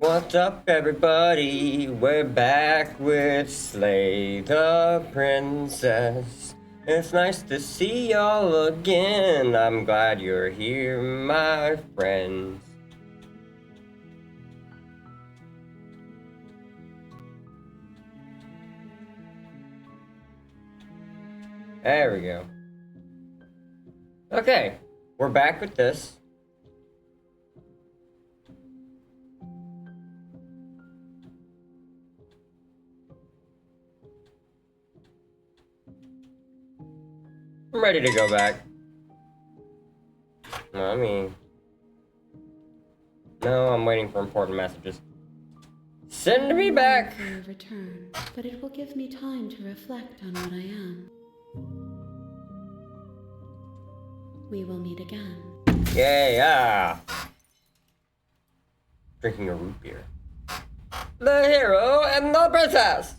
What's up, everybody? We're back with Slay the Princess. It's nice to see y'all again. I'm glad you're here, my friends. There we go. Okay, we're back with this. I'm ready to go back. No, I'm waiting for important messages. Send me back! For your return, but it will give me time to reflect on what I am. We will meet again. Yeah. Drinking a root beer. The hero and the princess!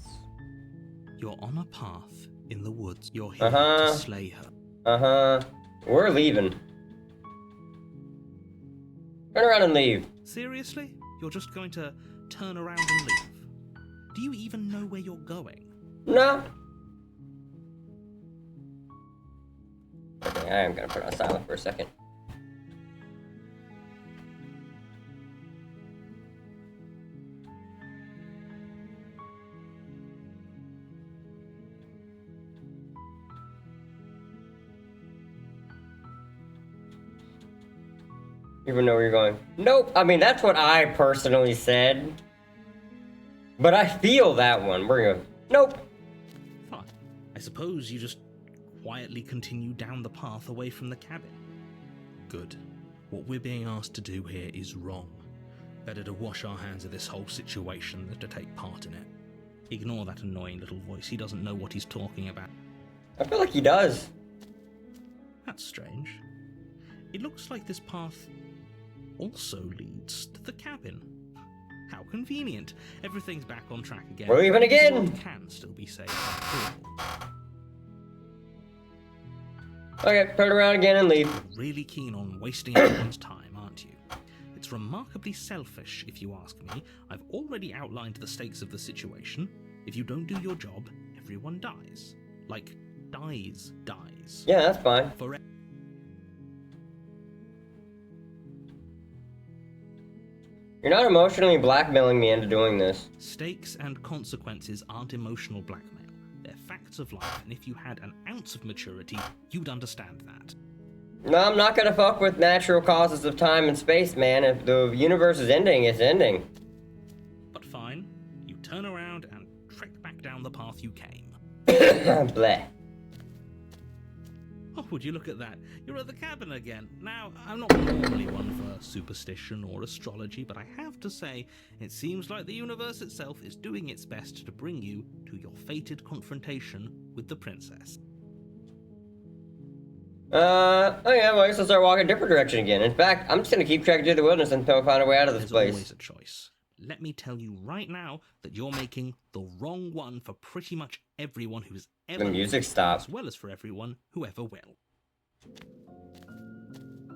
You're on a path in the woods. You're here to slay her. We're leaving. Turn around and leave. Seriously? You're just going to turn around and leave? Do you even know where you're going? No. Okay, I am gonna put on silent for a second. You even know where you're going? Nope. I mean, that's what I personally said. But I feel that one. We're gonna go, nope. Fine. I suppose you just quietly continue down the path away from the cabin. Good. What we're being asked to do here is wrong. Better to wash our hands of this whole situation than to take part in it. Ignore that annoying little voice. He doesn't know what he's talking about. I feel like he does. That's strange. It looks like this path also leads to the cabin. How convenient. Everything's back on track again. We're leaving again. The world can still be saved. Okay, turn around again and leave. You're really keen on wasting everyone's time, aren't you? It's remarkably selfish, if you ask me. I've already outlined the stakes of the situation. If you don't do your job, everyone dies. Like, dies. Yeah, that's fine. Forever. You're not emotionally blackmailing me into doing this. Stakes and consequences aren't emotional blackmail. They're facts of life, and if you had an ounce of maturity, you'd understand that. No, I'm not gonna fuck with natural causes of time and space, man. If the universe is ending, it's ending. But fine, you turn around and trek back down the path you came. Bleh. Oh, would you look at that? You're at the cabin again. Now, I'm not normally one for superstition or astrology, but I have to say, it seems like the universe itself is doing its best to bring you to your fated confrontation with the princess. Oh yeah, well I guess I'll start walking a different direction again. In fact, I'm just gonna keep trekking through the wilderness until I find a way out of this There's place. always a choice. Let me tell you right now that you're making the wrong one for pretty much everyone who's ever The music lived, stopped. as well as for everyone who ever will.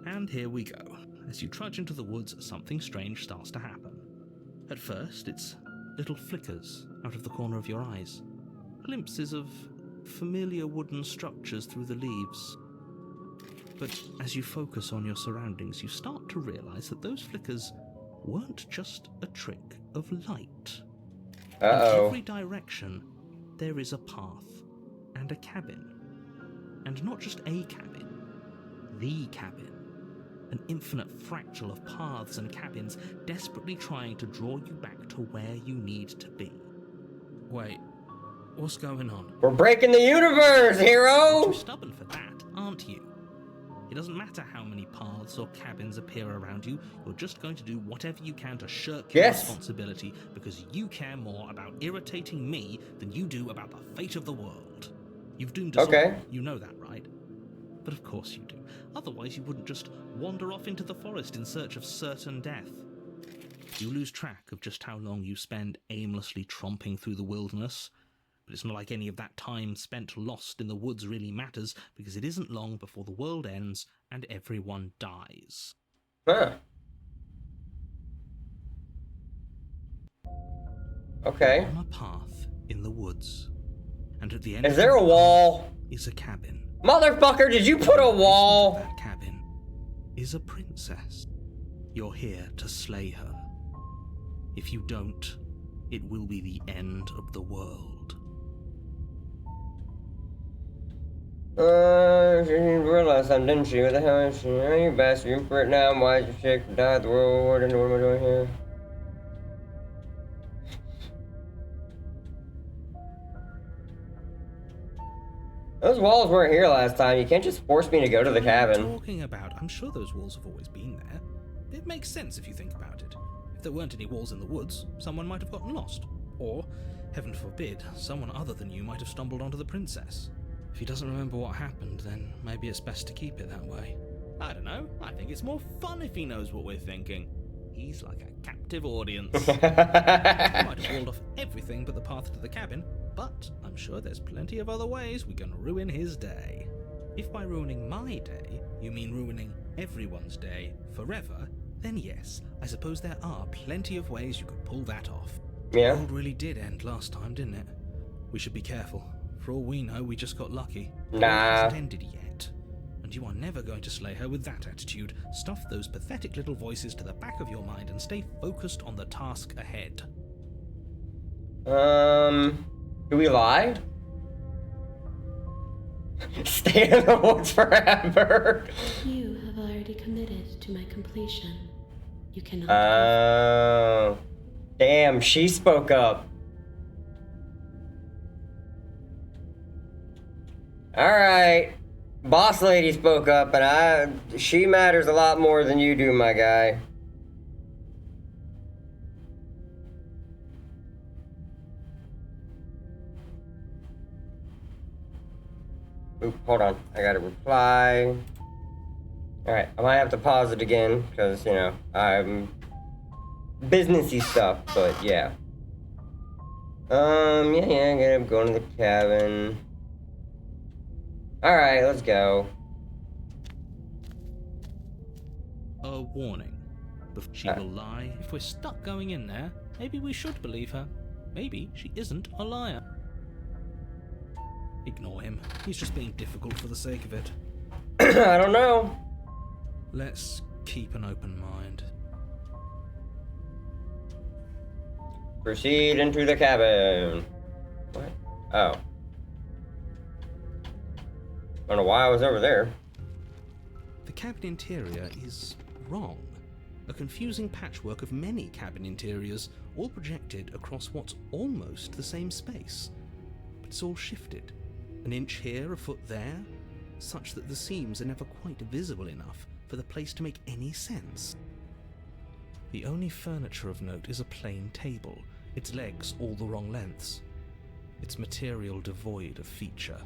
And here we go. As you trudge into the woods, something strange starts to happen. At first, it's little flickers out of the corner of your eyes. Glimpses of familiar wooden structures through the leaves. But as you focus on your surroundings, you start to realize that those flickers weren't just a trick of light. In every direction, there is a path and a cabin. And not just a cabin, the cabin. An infinite fractal of paths and cabins desperately trying to draw you back to where you need to be. Wait, what's going on? We're breaking the universe, hero! Too stubborn for that, aren't you? It doesn't matter how many paths or cabins appear around you, you're just going to do whatever you can to shirk your responsibility because you care more about irritating me than you do about the fate of the world. You've doomed us all, you know that, right? But of course you do. Otherwise you wouldn't just wander off into the forest in search of certain death. You lose track of just how long you spend aimlessly tromping through the wilderness. But it's not like any of that time spent lost in the woods really matters, because it isn't long before the world ends and everyone dies. Huh. Okay. On a path in the woods. And at the end Is there a wall? is a cabin. Motherfucker, did you put a wall? That cabin is a princess. You're here to slay her. If you don't, it will be the end of the world. She didn't realize something, didn't she? What the hell is she? Hey, you bastard, you're for it now. Why is your chick die at the World War? What am I doing here? Those walls weren't here last time. You can't just force me to go to the What are you cabin. talking about? I'm sure those walls have always been there. It makes sense if you think about it. If there weren't any walls in the woods, someone might have gotten lost. Or, heaven forbid, someone other than you might have stumbled onto the princess. If he doesn't remember what happened, then maybe it's best to keep it that way. I don't know. I think it's more fun if he knows what we're thinking. He's like a captive audience. He might have walled off everything but the path to the cabin, but I'm sure there's plenty of other ways we can ruin his day. If by ruining my day, you mean ruining everyone's day forever, then yes, I suppose there are plenty of ways you could pull that off. Yeah. The world really did end last time, didn't it? We should be careful. For all we know, we just got lucky. The world Nah. hasn't ended yet. And you are never going to slay her with that attitude. Stuff those pathetic little voices to the back of your mind and stay focused on the task ahead. Do we lie? Stay in the woods forever. You have already committed to my completion. You cannot. Oh. Damn, she spoke up. Alright. Boss lady spoke up, and she matters a lot more than you do, my guy. Oop, hold on. I gotta reply. Alright, I might have to pause it again, because, you know, I'm businessy stuff, but yeah. Yeah, I'm going to the cabin. Alright, let's go. A warning. She will lie. If we're stuck going in there, maybe we should believe her. Maybe she isn't a liar. Ignore him. He's just being difficult for the sake of it. I don't know. Let's keep an open mind. Proceed into the cabin. What? Oh. I don't know why I was over there. The cabin interior is wrong. A confusing patchwork of many cabin interiors, all projected across what's almost the same space. But it's all shifted. An inch here, a foot there, such that the seams are never quite visible enough for the place to make any sense. The only furniture of note is a plain table, its legs all the wrong lengths, its material devoid of feature.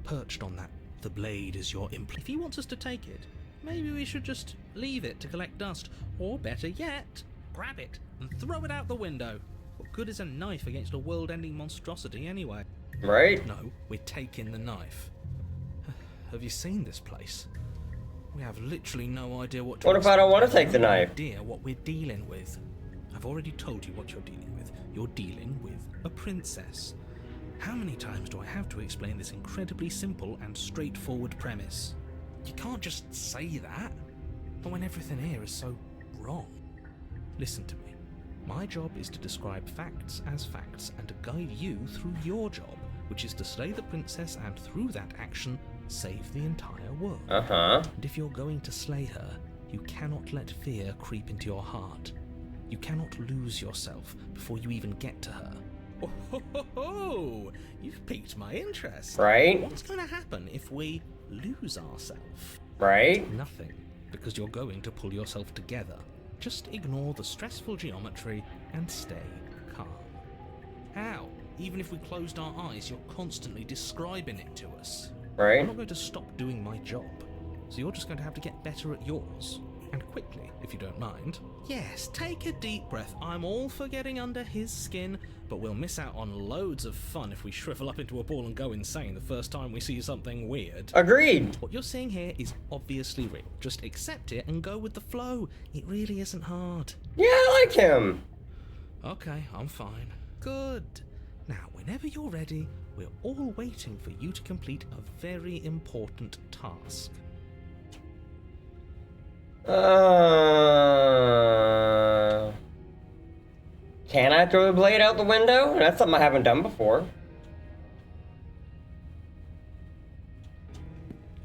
Perched on that, the blade is your If he wants us to take it, maybe we should just leave it to collect dust, or better yet, grab it and throw it out the window. What good is a knife against a world-ending monstrosity anyway? Right? No, we're taking the knife. Have you seen this place? We have literally no idea what to What if I don't want to expect. take the No knife? idea what we're dealing with. I've already told you what you're dealing with. You're dealing with a princess. How many times do I have to explain this incredibly simple and straightforward premise? You can't just say that, but when everything here is so wrong. Listen to me. My job is to describe facts as facts and to guide you through your job, which is to slay the princess and through that action, save the entire world. Uh-huh. And if you're going to slay her, you cannot let fear creep into your heart. You cannot lose yourself before you even get to her. Oh, ho, ho, ho. You've piqued my interest. Right? What's going to happen if we lose ourselves? Right? Nothing, because you're going to pull yourself together. Just ignore the stressful geometry and stay calm. How? Even if we closed our eyes, you're constantly describing it to us. I'm Right? not going to stop doing my job, so you're just going to have to get better at yours. And quickly, if you don't mind. Yes, take a deep breath. I'm all for getting under his skin, but we'll miss out on loads of fun if we shrivel up into a ball and go insane the first time we see something weird. Agreed. What you're seeing here is obviously real. Just accept it and go with the flow. It really isn't hard. Yeah, I like him. Okay, I'm fine. Good. Now, whenever you're ready, we're all waiting for you to complete a very important task. Can I throw the blade out the window? That's something I haven't done before.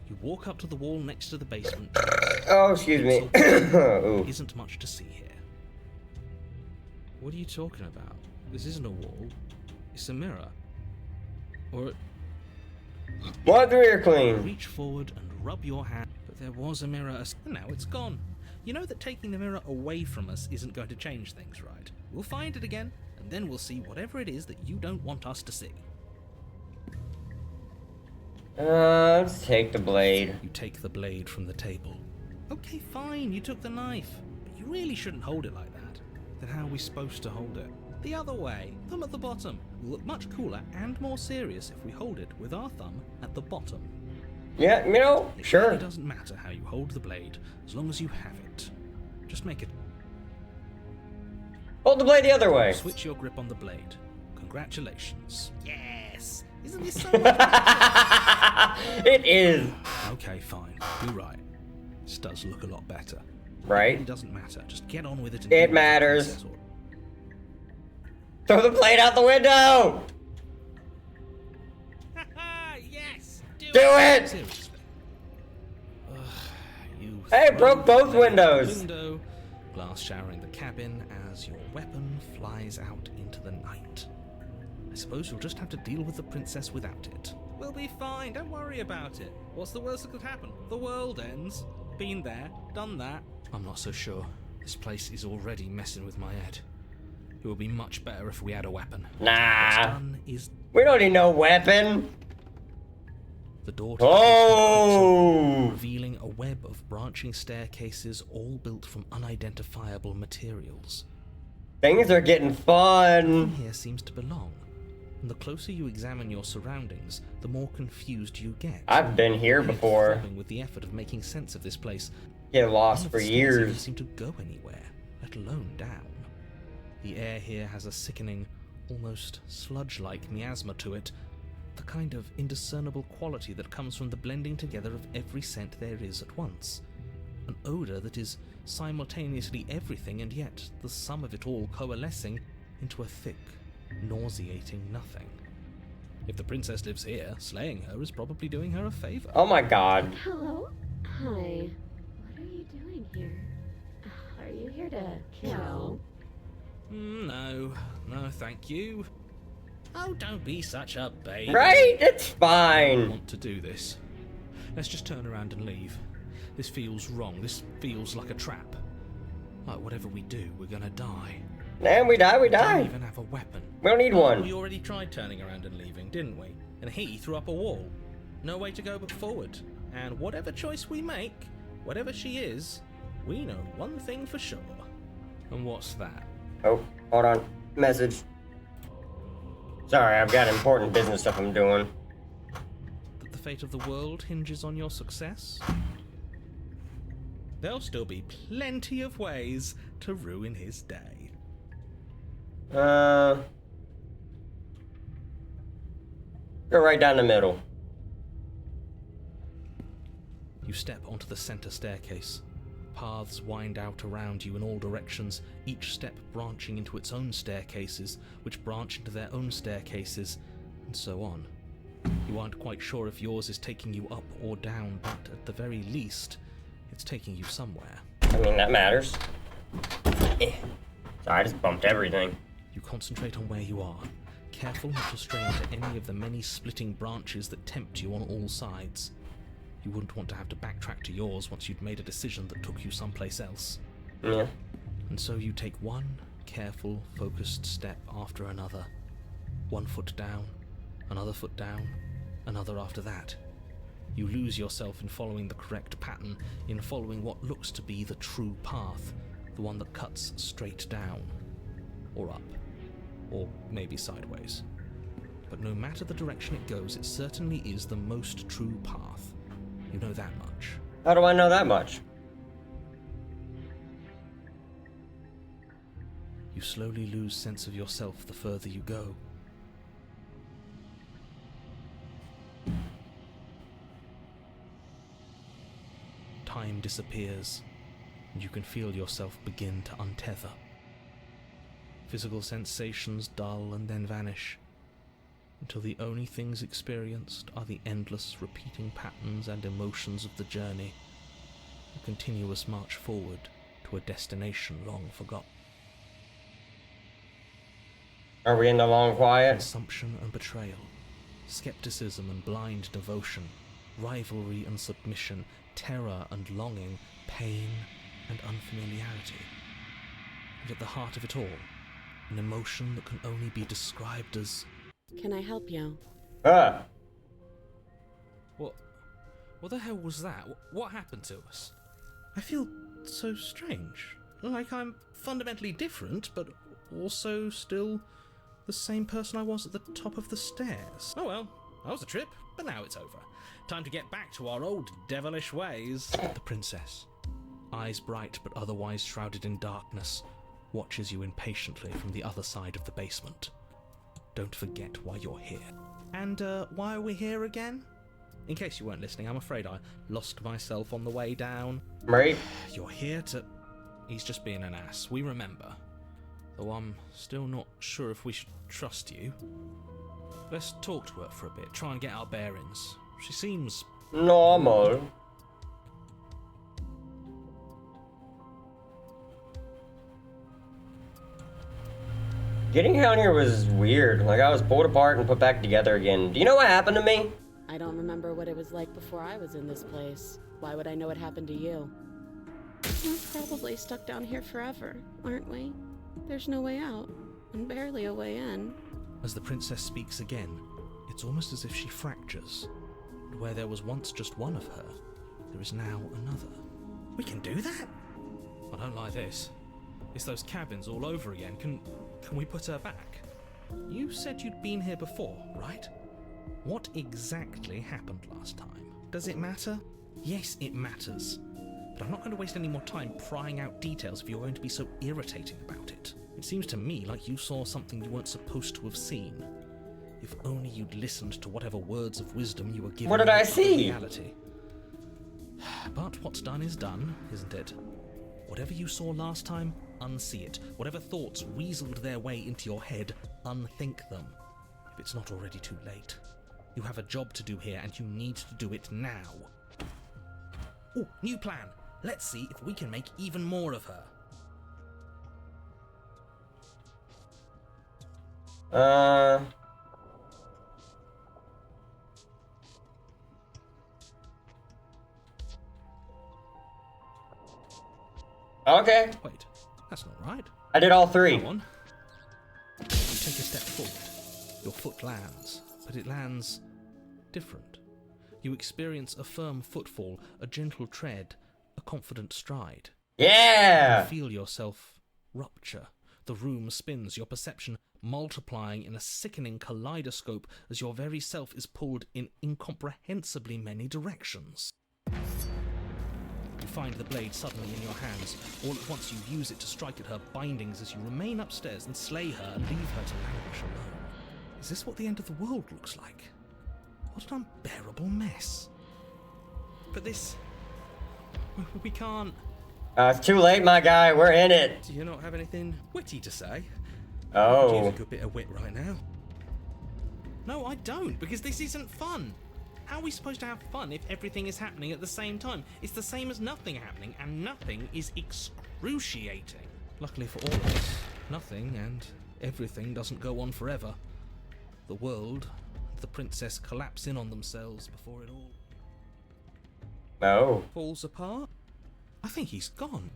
You walk up to the wall next to the basement. Oh, excuse me. Ooh. Isn't much to see here. What are you talking about? This isn't a wall. It's a mirror. Or Wipe the rear clean. reach forward and rub your hand. But there was a mirror, and now it's gone. You know that taking the mirror away from us isn't going to change things, right? We'll find it again, and then we'll see whatever it is that you don't want us to see. Let's take the blade. You take the blade from the table. Okay, fine, you took the knife. But you really shouldn't hold it like that. Then how are we supposed to hold it? The other way, thumb at the bottom. We'll look much cooler and more serious if we hold it with our thumb at the bottom. Yeah, you know, It sure. really doesn't matter how you hold the blade, as long as you have it. Just make it. Hold the blade the other way. Switch your grip on the blade. Congratulations. Yes! Isn't this so much? It is. Okay, fine. You're right. This does look a lot better. It Right? really doesn't matter. Just get on with it. And It deal with the matters. princess or- Throw the blade out the window! Yes! Do it! Seriously. Ugh, you Hey, throw broke the both blade out the windows. window, glass showering the cabin as your weapon flies out into the night. I suppose you'll just have to deal with the princess without it. We'll be fine, don't worry about it. What's the worst that could happen? The world ends. Been there, done that. I'm not so sure. This place is already messing with my head. It would be much better if we had a weapon. What's Nah. done is We don't need no weapon. the door to the basement opens, Oh! revealing a web of branching staircases all built from unidentifiable materials. Things are getting fun. Here seems to belong, and the closer you examine your surroundings, the more confused you get. I've been here Your head before. throbbing with the effort of making sense of this place. Get None lost of for the stairs even years. seem to go anywhere, let alone down. The air here has a sickening, almost sludge-like miasma to it, the kind of indiscernible quality that comes from the blending together of every scent there is at once. An odor that is simultaneously everything and yet the sum of it all coalescing into a thick, nauseating nothing. If the princess lives here, slaying her is probably doing her a favor. Oh my god. Hello? Hi. What are you doing here? Are you here to kill? No, thank you. Oh, don't be such a baby. Right? It's I fine. want to do this. Let's just turn around and leave. This feels wrong. This feels like a trap. Like whatever we do, we're gonna die. And we die, we We don't die. even have a weapon. We don't need one. We already tried turning around and leaving, didn't we? And he threw up a wall. No way to go but forward. And whatever choice we make, whatever she is, we know one thing for sure. And what's that? Oh, hold on. Message. Sorry, I've got important business stuff I'm doing. That the fate of the world hinges on your success? There'll still be plenty of ways to ruin his day. Go right down the middle. You step onto the center staircase. Paths wind out around you in all directions, each step branching into its own staircases, which branch into their own staircases, and so on. You aren't quite sure if yours is taking you up or down, but at the very least, it's taking you somewhere. I mean, that matters. Eh. Sorry, I just bumped everything. You concentrate on where you are, careful not to stray into any of the many splitting branches that tempt you on all sides. You wouldn't want to have to backtrack to yours once you'd made a decision that took you someplace else. Yeah. And so you take one careful, focused step after another. 1 foot down, another foot down, another after that. You lose yourself in following the correct pattern, in following what looks to be the true path, the one that cuts straight down, or up, or maybe sideways. But no matter the direction it goes, it certainly is the most true path. You know that much. How do I know that much? You slowly lose sense of yourself the further you go. Time disappears, and you can feel yourself begin to untether. Physical sensations dull and then vanish, until the only things experienced are the endless repeating patterns and emotions of the journey, a continuous march forward to a destination long forgotten. Are we in the long quiet? Consumption and betrayal, skepticism and blind devotion, rivalry and submission, terror and longing, pain and unfamiliarity. And at the heart of it all, an emotion that can only be described as... Can I help you? Ah. What the hell was that? What happened to us? I feel so strange. Like I'm fundamentally different, but also still the same person I was at the top of the stairs. Oh well, that was a trip, but now it's over. Time to get back to our old devilish ways. The princess, eyes bright but otherwise shrouded in darkness, watches you impatiently from the other side of the basement. Don't forget why you're here. And why are we here again? In case you weren't listening, I'm afraid I lost myself on the way down. Right? You're here to... He's just being an ass, we remember. Though I'm still not sure if we should trust you. Let's talk to her for a bit, try and get our bearings. She seems... Normal. Getting down here was weird. Like, I was pulled apart and put back together again. Do you know what happened to me? I don't remember what it was like before I was in this place. Why would I know what happened to you? We're probably stuck down here forever, aren't we? There's no way out, and barely a way in. As the princess speaks again, it's almost as if she fractures. And where there was once just one of her, there is now another. We can do that? I don't like this. It's those cabins all over again. Can we put her back? You said you'd been here before, right? What exactly happened last time? Does it matter? Yes, it matters. But I'm not going to waste any more time prying out details if you're going to be so irritating about it. It seems to me like you saw something you weren't supposed to have seen. If only you'd listened to whatever words of wisdom you were given. What did I about see? Reality. But what's done is done, isn't it? Whatever you saw last time, unsee it. Whatever thoughts weaseled their way into your head, unthink them. If it's not already too late. You have a job to do here, and you need to do it now. Ooh, new plan. Let's see if we can make even more of her. Okay. Wait, that's not right. I did all three. Go on. You take a step forward. Your foot lands, but it lands different. You experience a firm footfall, a gentle tread, a confident stride. Yeah! You feel yourself rupture. The room spins, your perception multiplying in a sickening kaleidoscope as your very self is pulled in incomprehensibly many directions. You find the blade suddenly in your hands. All at once you use it to strike at her bindings as you remain upstairs and slay her and leave her to languish alone. Is this what the end of the world looks like? What an unbearable mess. But this... we can't... It's too late, my guy. We're in it. Do you not have anything witty to say? Oh. I could use a good bit of wit right now. No, I don't, because this isn't fun. How are we supposed to have fun if everything is happening at the same time? It's the same as nothing happening, and nothing is excruciating. Luckily for all of us, nothing and everything doesn't go on forever. The world and the princess collapse in on themselves before it all Oh. falls apart. I think he's gone.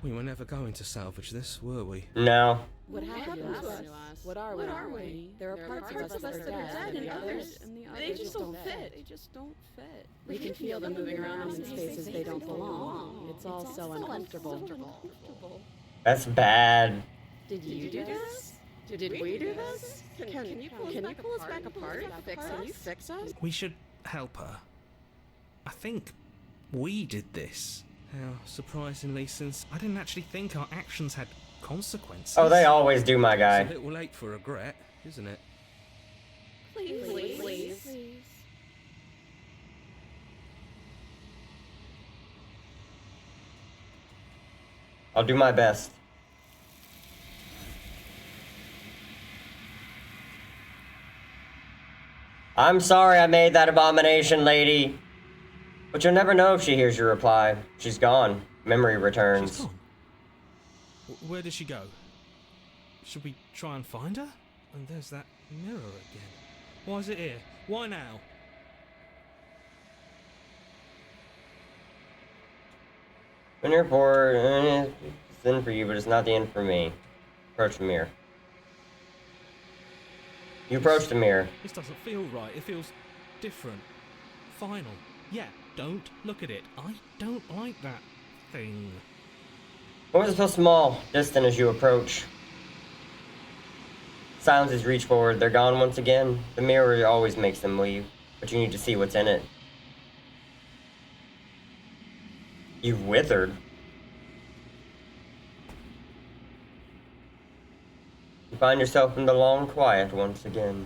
We were never going to salvage this, were we? No. What happened to us? What are we? There are parts of us that are dead, and the others, they just don't fit. We can feel them moving around in spaces they don't belong. It's all so uncomfortable. That's bad. Did you do this? Did we do this? Can you pull us back apart? Can you fix us? We should help her. I think we did this. How surprisingly, since I didn't actually think our actions had consequences. Oh, they always do, my guy. It's a little late for regret, isn't it? Please. I'll do my best. I'm sorry I made that abomination, lady. But you'll never know if she hears your reply. She's gone. Memory returns. She's gone. Where did she go? Should we try and find her? And there's that mirror again. Why is it here? Why now? When you're bored, it's in for you, but it's not the end for me. Approach the mirror. You approach the mirror. This doesn't feel right. It feels different. Final. Yeah, don't look at it. I don't like that thing. What was so small, distant as you approach? Silences reach forward. They're gone once again. The mirror always makes them leave, but you need to see what's in it. You've withered. You find yourself in the long quiet once again.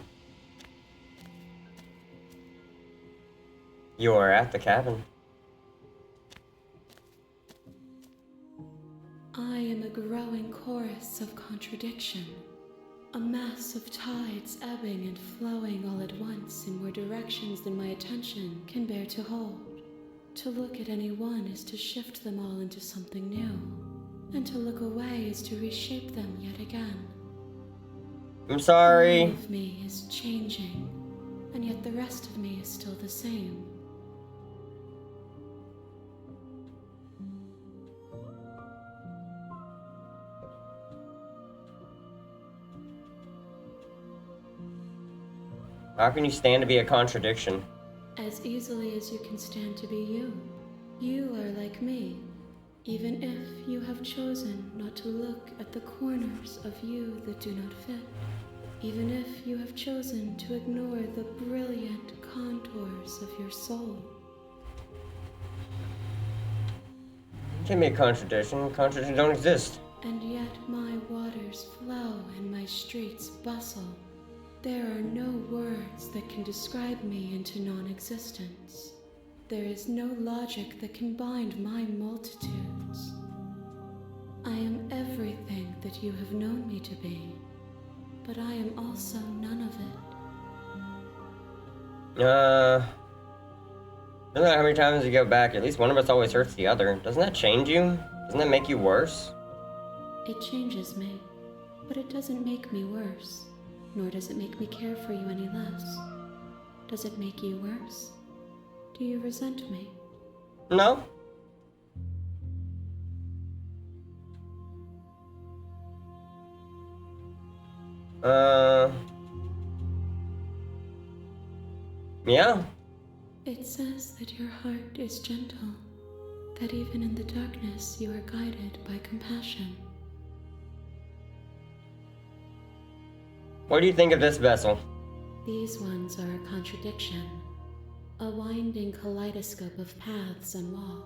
You are at the cabin. I am a growing chorus of contradiction, a mass of tides ebbing and flowing all at once in more directions than my attention can bear to hold. To look at any one is to shift them all into something new, and to look away is to reshape them yet again. I'm sorry. All of me is changing, and yet the rest of me is still the same. How can you stand to be a contradiction? As easily as you can stand to be you. You are like me, even if you have chosen not to look at the corners of you that do not fit. Even if you have chosen to ignore the brilliant contours of your soul. It can't be a contradiction. Contradictions don't exist. And yet my waters flow and my streets bustle. There are no words that can describe me into non-existence. There is no logic that can bind my multitudes. I am everything that you have known me to be, but I am also none of it. No matter how many times you go back, at least one of us always hurts the other. Doesn't that change you? Doesn't that make you worse? It changes me, but it doesn't make me worse. Nor does it make me care for you any less. Does it make you worse? Do you resent me? No. Yeah. It says that your heart is gentle, that even in the darkness you are guided by compassion. What do you think of this vessel? These ones are a contradiction, a winding kaleidoscope of paths and wall.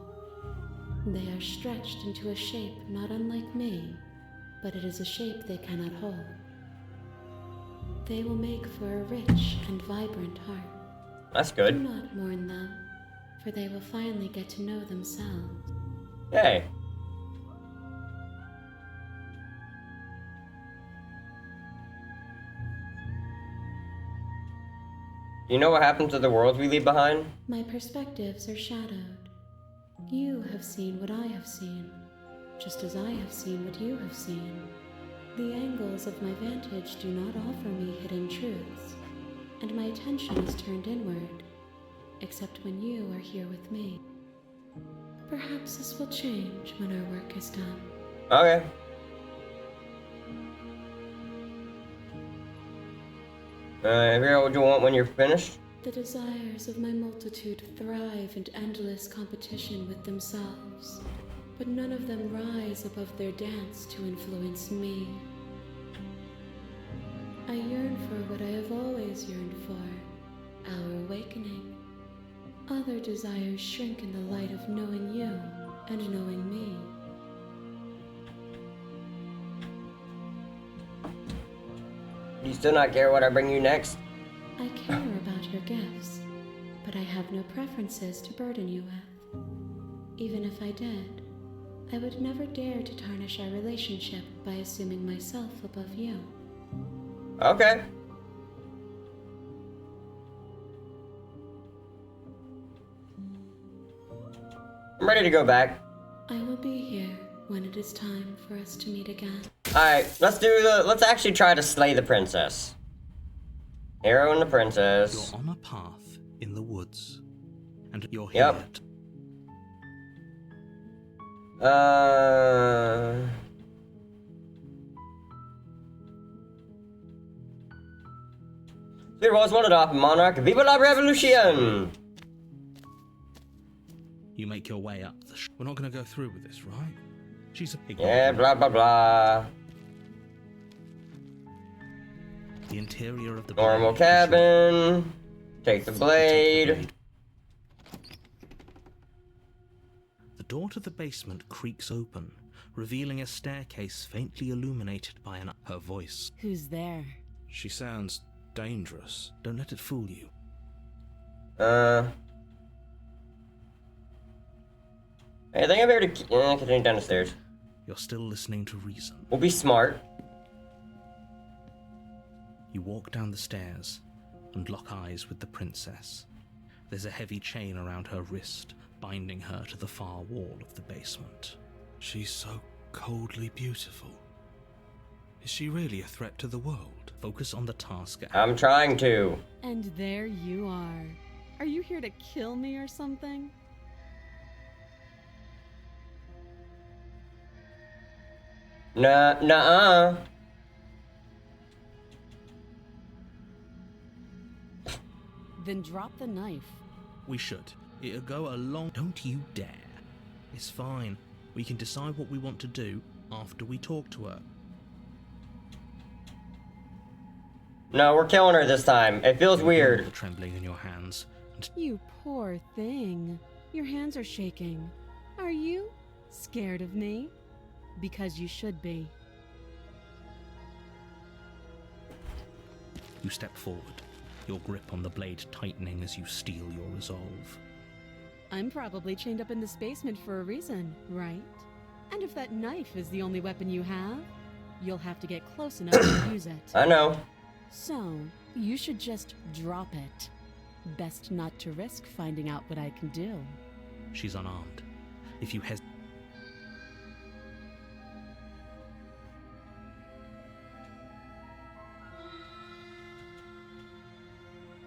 They are stretched into a shape not unlike me, but it is a shape they cannot hold. They will make for a rich and vibrant heart. That's Do good. not mourn them, for they will finally get to know themselves. Hey. Do you know what happens to the worlds we leave behind? My perspectives are shadowed. You have seen what I have seen, just as I have seen what you have seen. The angles of my vantage do not offer me hidden truths, and my attention is turned inward, except when you are here with me. Perhaps this will change when our work is done. Okay. Figure out what you want when you're finished? The desires of my multitude thrive in endless competition with themselves, but none of them rise above their dance to influence me. I yearn for what I have always yearned for, our awakening. Other desires shrink in the light of knowing you and knowing me. Do you still not care what I bring you next? I care about your gifts, but I have no preferences to burden you with. Even if I did, I would never dare to tarnish our relationship by assuming myself above you. Okay. I'm ready to go back. I will be here when it is time for us to meet again. Alright, let's actually try to slay the princess. Hero and the princess. You're on a path in the woods, and you're Yep. here. There was one off Monarch. Viva la Revolution! You make your way up the We're not going to go through with this, right? She's a pig. Yeah, blah blah blah. The interior of the Normal blade cabin. Take the blade. The door to the basement creaks open, revealing a staircase faintly illuminated by her voice. Who's there? She sounds dangerous. Don't let it fool you. I think I'm here to continue down the stairs. You're still listening to reason. We'll be smart. You walk down the stairs and lock eyes with the princess. There's a heavy chain around her wrist, binding her to the far wall of the basement. She's so coldly beautiful. Is she really a threat to the world? Focus on the task at hand. I'm trying to. And there you are. Are you here to kill me or something? Nuh-uh. Then drop the knife. We should. It'll go a long... Don't you dare. It's fine. We can decide what we want to do after we talk to her. No, we're killing her this time. It feels You weird. feel the trembling in your hands. And You poor thing. Your hands are shaking. Are you scared of me? Because you should be. you step forward, your grip on the blade tightening as you steel your resolve. I'm probably chained up in this basement for a reason, right? And if that knife is the only weapon you have, you'll have to get close enough to use it. I know. So, you should just drop it. Best not to risk finding out what I can do. She's unarmed. If you hesitate...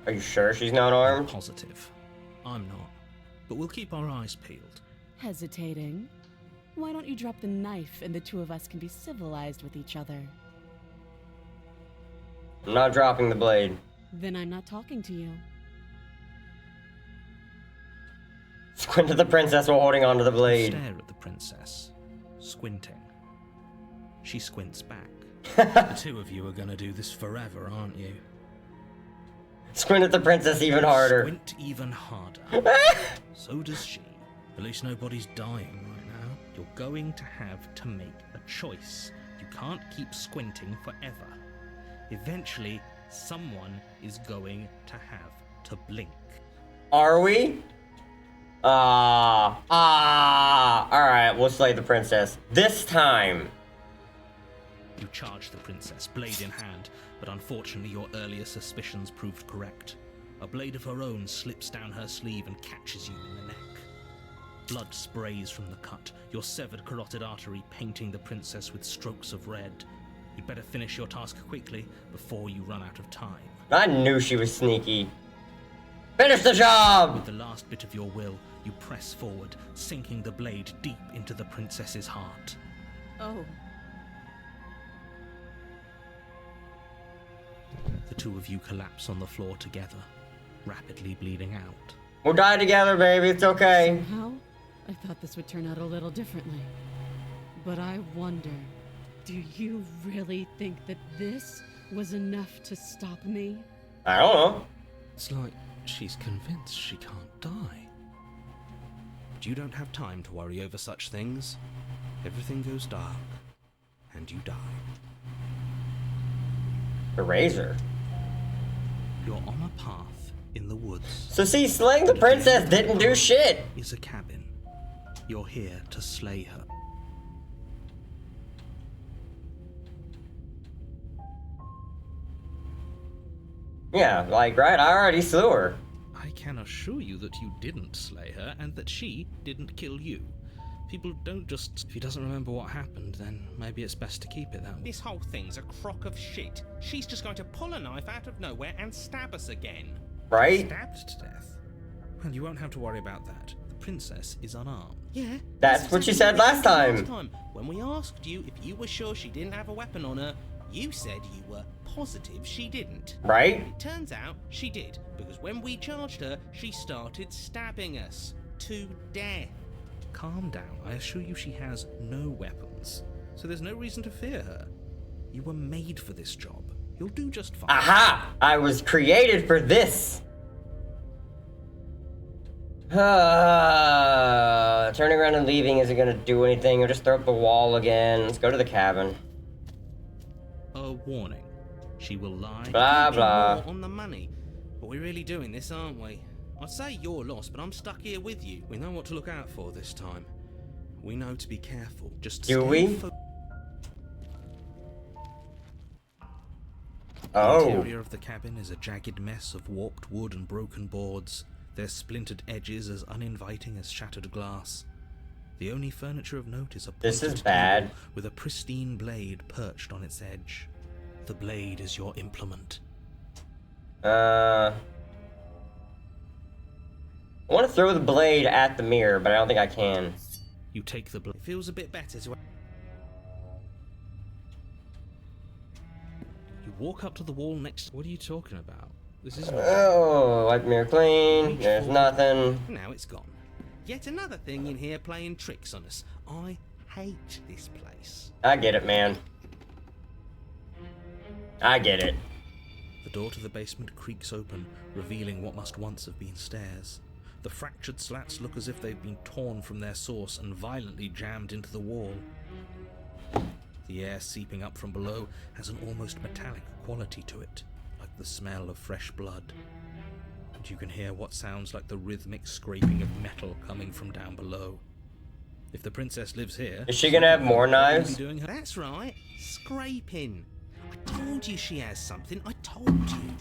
Are you sure she's not armed? Positive. I'm not. But we'll keep our eyes peeled. Hesitating? Why don't you drop the knife and the two of us can be civilized with each other? I'm not dropping the blade. Then I'm not talking to you. Squint at the princess while holding onto the blade. Stare at the princess, squinting. She squints back. The two of you are gonna do this forever, aren't you? Squint at the princess even harder. Squint even harder. So does she. At least nobody's dying right now. You're going to have to make a choice. You can't keep squinting forever. Eventually, someone is going to have to blink. Are we? Alright, we'll slay the princess. This time. You charge the princess, blade in hand, but unfortunately your earlier suspicions proved correct. A blade of her own slips down her sleeve and catches you in the neck. Blood sprays from the cut, your severed carotid artery painting the princess with strokes of red. You'd better finish your task quickly before you run out of time. I knew she was sneaky. Finish the job! With the last bit of your will, you press forward, sinking the blade deep into the princess's heart. Oh. The two of you collapse on the floor together, rapidly bleeding out. We'll die together, baby. It's okay. Somehow, I thought this would turn out a little differently. But I wonder, do you really think that this was enough to stop me? I don't know. It's like she's convinced she can't die. But you don't have time to worry over such things. Everything goes dark, and you die. The razor. You're on a path in the woods. So see, slaying the princess didn't do shit. Is a cabin. You're here to slay her. Yeah, like, right? I already slew her. I can assure you that you didn't slay her and that she didn't kill you. People don't just... If he doesn't remember what happened, then maybe it's best to keep it that way. This whole thing's a crock of shit. She's just going to pull a knife out of nowhere and stab us again. Right? Stabbed to death? Well, you won't have to worry about that. The princess is unarmed. Yeah. That's what you said last time. When we asked you if you were sure she didn't have a weapon on her, you said you were positive she didn't. Right? It turns out she did, because when we charged her, she started stabbing us to death. Calm down. I assure you she has no weapons. So there's no reason to fear her. You were made for this job. You'll do just fine. Aha! I was created for this. Turning around and leaving isn't gonna do anything. Or just throw up the wall again. Let's go to the cabin. A warning. She will lie. Blah, blah. More on the money. But we're really doing this, aren't we? I'd say you're lost, but I'm stuck here with you. We know what to look out for this time. We know to be careful. Just Do stay we? The Oh. interior of the cabin is a jagged mess of warped wood and broken boards, their splintered edges as uninviting as shattered glass. The only furniture of note is a This is pointed bad. table with a pristine blade perched on its edge. The blade is your implement. I want to throw the blade at the mirror, but I don't think I can. You take the blade. It feels a bit better to... You walk up to the wall next. What are you talking about? This isn't. Oh, wipe mirror clean. There's nothing. Now it's gone. Yet another thing in here playing tricks on us. I hate this place. I get it, man. I get it. The door to the basement creaks open, revealing what must once have been stairs. The fractured slats look as if they've been torn from their source and violently jammed into the wall. The air seeping up from below has an almost metallic quality to it, like the smell of fresh blood. And you can hear what sounds like the rhythmic scraping of metal coming from down below. If the princess lives here... Is she gonna have more knives? Doing her... That's right. Scraping. I told you she has something. I told you.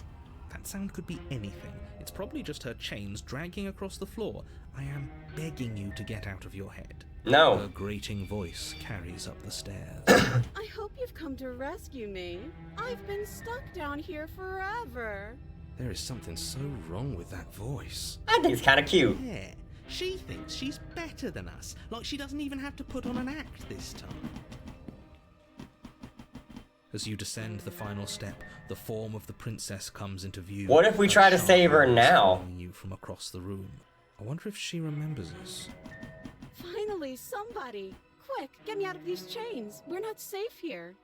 That sound could be anything. It's probably just her chains dragging across the floor. I am begging you to get out of your head. No. Her grating voice carries up the stairs. I hope you've come to rescue me. I've been stuck down here forever. There is something so wrong with that voice. I think it's kind of cute. Yeah. She thinks she's better than us. Like she doesn't even have to put on an act this time. As you descend the final step, the form of the princess comes into view. What if we try to sharp save her eyes now? following you from across the room. I wonder if she remembers us. Finally, somebody. Quick, get me out of these chains. We're not safe here.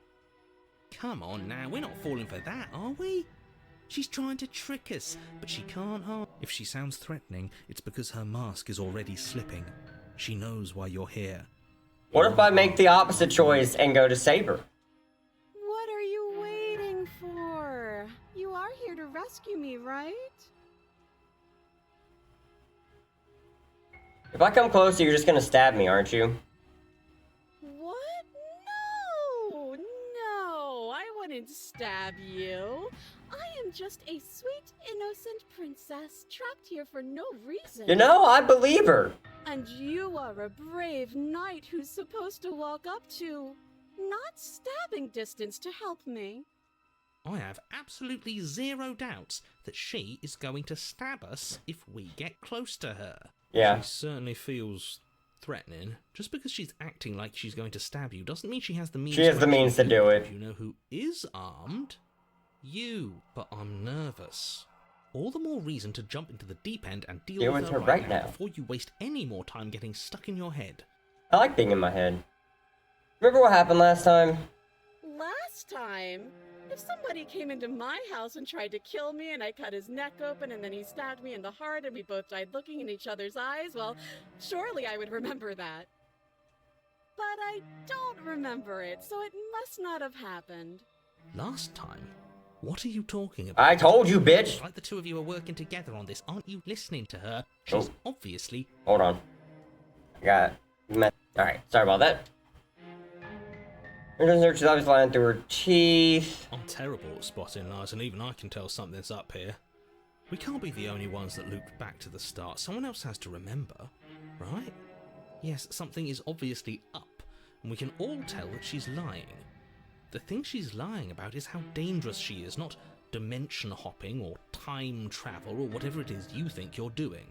Come on now. We're not falling for that, are we? She's trying to trick us, but she can't harm. If she sounds threatening, it's because her mask is already slipping. She knows why you're here. What if I make the opposite choice and go to save her? What are you waiting for? You are here to rescue me, right? If I come closer, you're just gonna stab me, aren't you? What? No, I wouldn't stab you. I am just a sweet, innocent princess trapped here for no reason. You know, I believe her. And you are a brave knight who's supposed to walk up to, not stabbing distance to help me. I have absolutely zero doubts that she is going to stab us if we get close to her. Yeah. She certainly feels threatening. Just because she's acting like she's going to stab you doesn't mean she has the means. She has the means to do it. You know who is armed? You. But I'm nervous. All the more reason to jump into the deep end and deal with her right now before you waste any more time getting stuck in your head. I like being in my head. Remember what happened last time? Last time? If somebody came into my house and tried to kill me and I cut his neck open and then he stabbed me in the heart and we both died looking in each other's eyes, well, surely I would remember that. But I don't remember it, so it must not have happened. Last time? What are you talking about? I told you, bitch! It's like the two of you are working together on this. Aren't you listening to her? She's obviously... Hold on. I got Alright, sorry about that. She's obviously lying through her teeth. I'm terrible at spotting lies, and even I can tell something's up here. We can't be the only ones that looped back to the start. Someone else has to remember, right? Yes, something is obviously up, and we can all tell that she's lying. The thing she's lying about is how dangerous she is, not dimension hopping or time travel or whatever it is you think you're doing.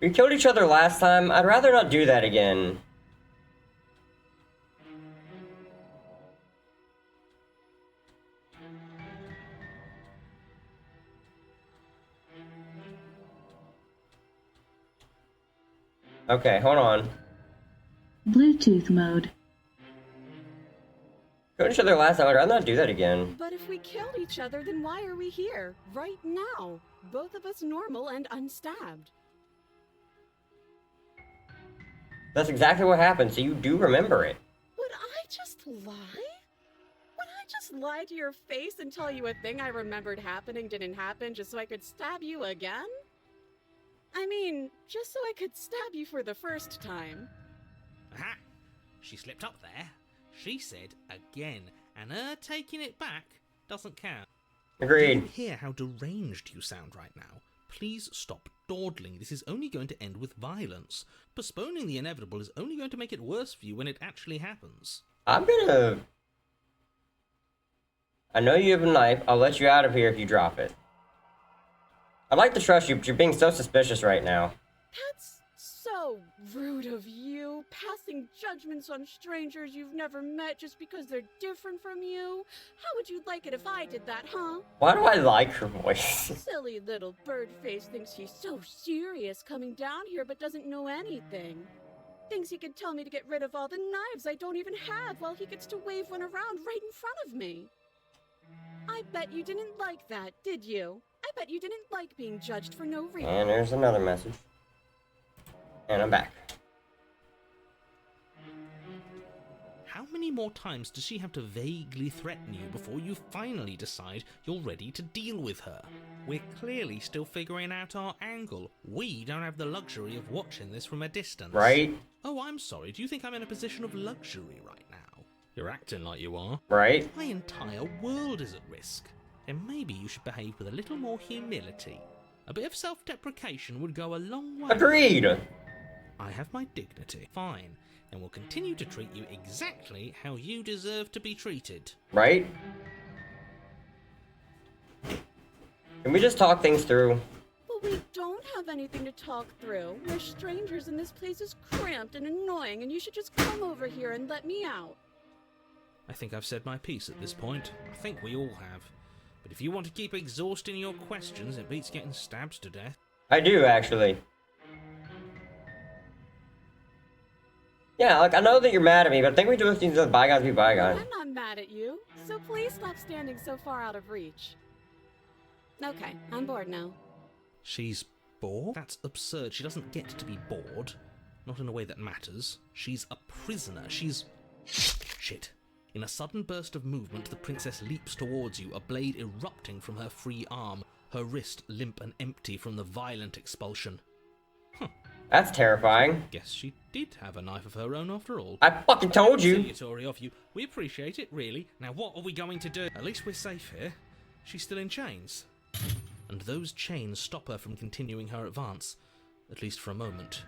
We killed each other last time. I'd rather not do that again. Okay, hold on. Bluetooth mode. Killed each other last time. I'd rather not do that again. But if we killed each other, then why are we here? Right now. Both of us normal and unstabbed. That's exactly what happened, so you do remember it. Would I just lie? Would I just lie to your face and tell you a thing I remembered happening didn't happen just so I could stab you again? I mean, just so I could stab you for the first time. Aha! She slipped up there. She said again, and her taking it back doesn't count. Do Agreed. you hear how deranged you sound right now? Please stop dawdling. This is only going to end with violence. Postponing the inevitable is only going to make it worse for you when it actually happens. I'm gonna... I know you have a knife. I'll let you out of here if you drop it. I'd like to trust you, but you're being so suspicious right now. That's so rude of you, passing judgments on strangers you've never met just because they're different from you. How would you like it if I did that, huh? Why do I like her voice? Silly little birdface thinks he's so serious coming down here but doesn't know anything. Thinks he can tell me to get rid of all the knives I don't even have while he gets to wave one around right in front of me. I bet you didn't like that, did you? I bet you didn't like being judged for no reason. And there's another message. And I'm back. How many more times does she have to vaguely threaten you before you finally decide you're ready to deal with her? We're clearly still figuring out our angle. We don't have the luxury of watching this from a distance. Right? Oh, I'm sorry. Do you think I'm in a position of luxury right now? You're acting like you are. Right? My entire world is at risk. And maybe you should behave with a little more humility. A bit of self-deprecation would go a long way. Agreed! I have my dignity. Fine. And will continue to treat you exactly how you deserve to be treated. Right? Can we just talk things through? But we don't have anything to talk through. We're strangers and this place is cramped and annoying and you should just come over here and let me out. I think I've said my piece at this point. I think we all have. But if you want to keep exhausting your questions, it beats getting stabbed to death. I do, actually. Yeah, like, I know that you're mad at me, but I think we do things with bygones be bygones. I'm not mad at you, so please stop standing so far out of reach. Okay, I'm bored now. She's bored? That's absurd. She doesn't get to be bored. Not in a way that matters. She's a prisoner. She's... Shit. In a sudden burst of movement, the princess leaps towards you, a blade erupting from her free arm, her wrist limp and empty from the violent expulsion. That's terrifying. Guess she did have a knife of her own after all. I fucking told you! Conciliatory of you. We appreciate it, really. Now what are we going to do? At least we're safe here. She's still in chains. And those chains stop her from continuing her advance, at least for a moment.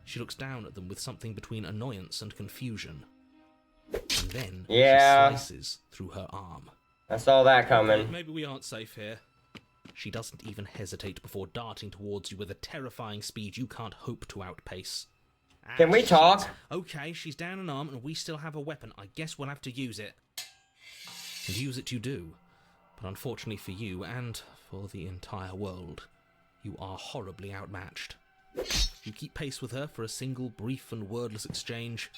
She looks down at them with something between annoyance and confusion. And then she slices through her arm. I saw that coming. Maybe we aren't safe here. She doesn't even hesitate before darting towards you with a terrifying speed you can't hope to outpace. Can we talk? Okay, she's down an arm and we still have a weapon. I guess we'll have to use it. And use it you do. But unfortunately for you, and for the entire world, you are horribly outmatched. You keep pace with her for a single brief and wordless exchange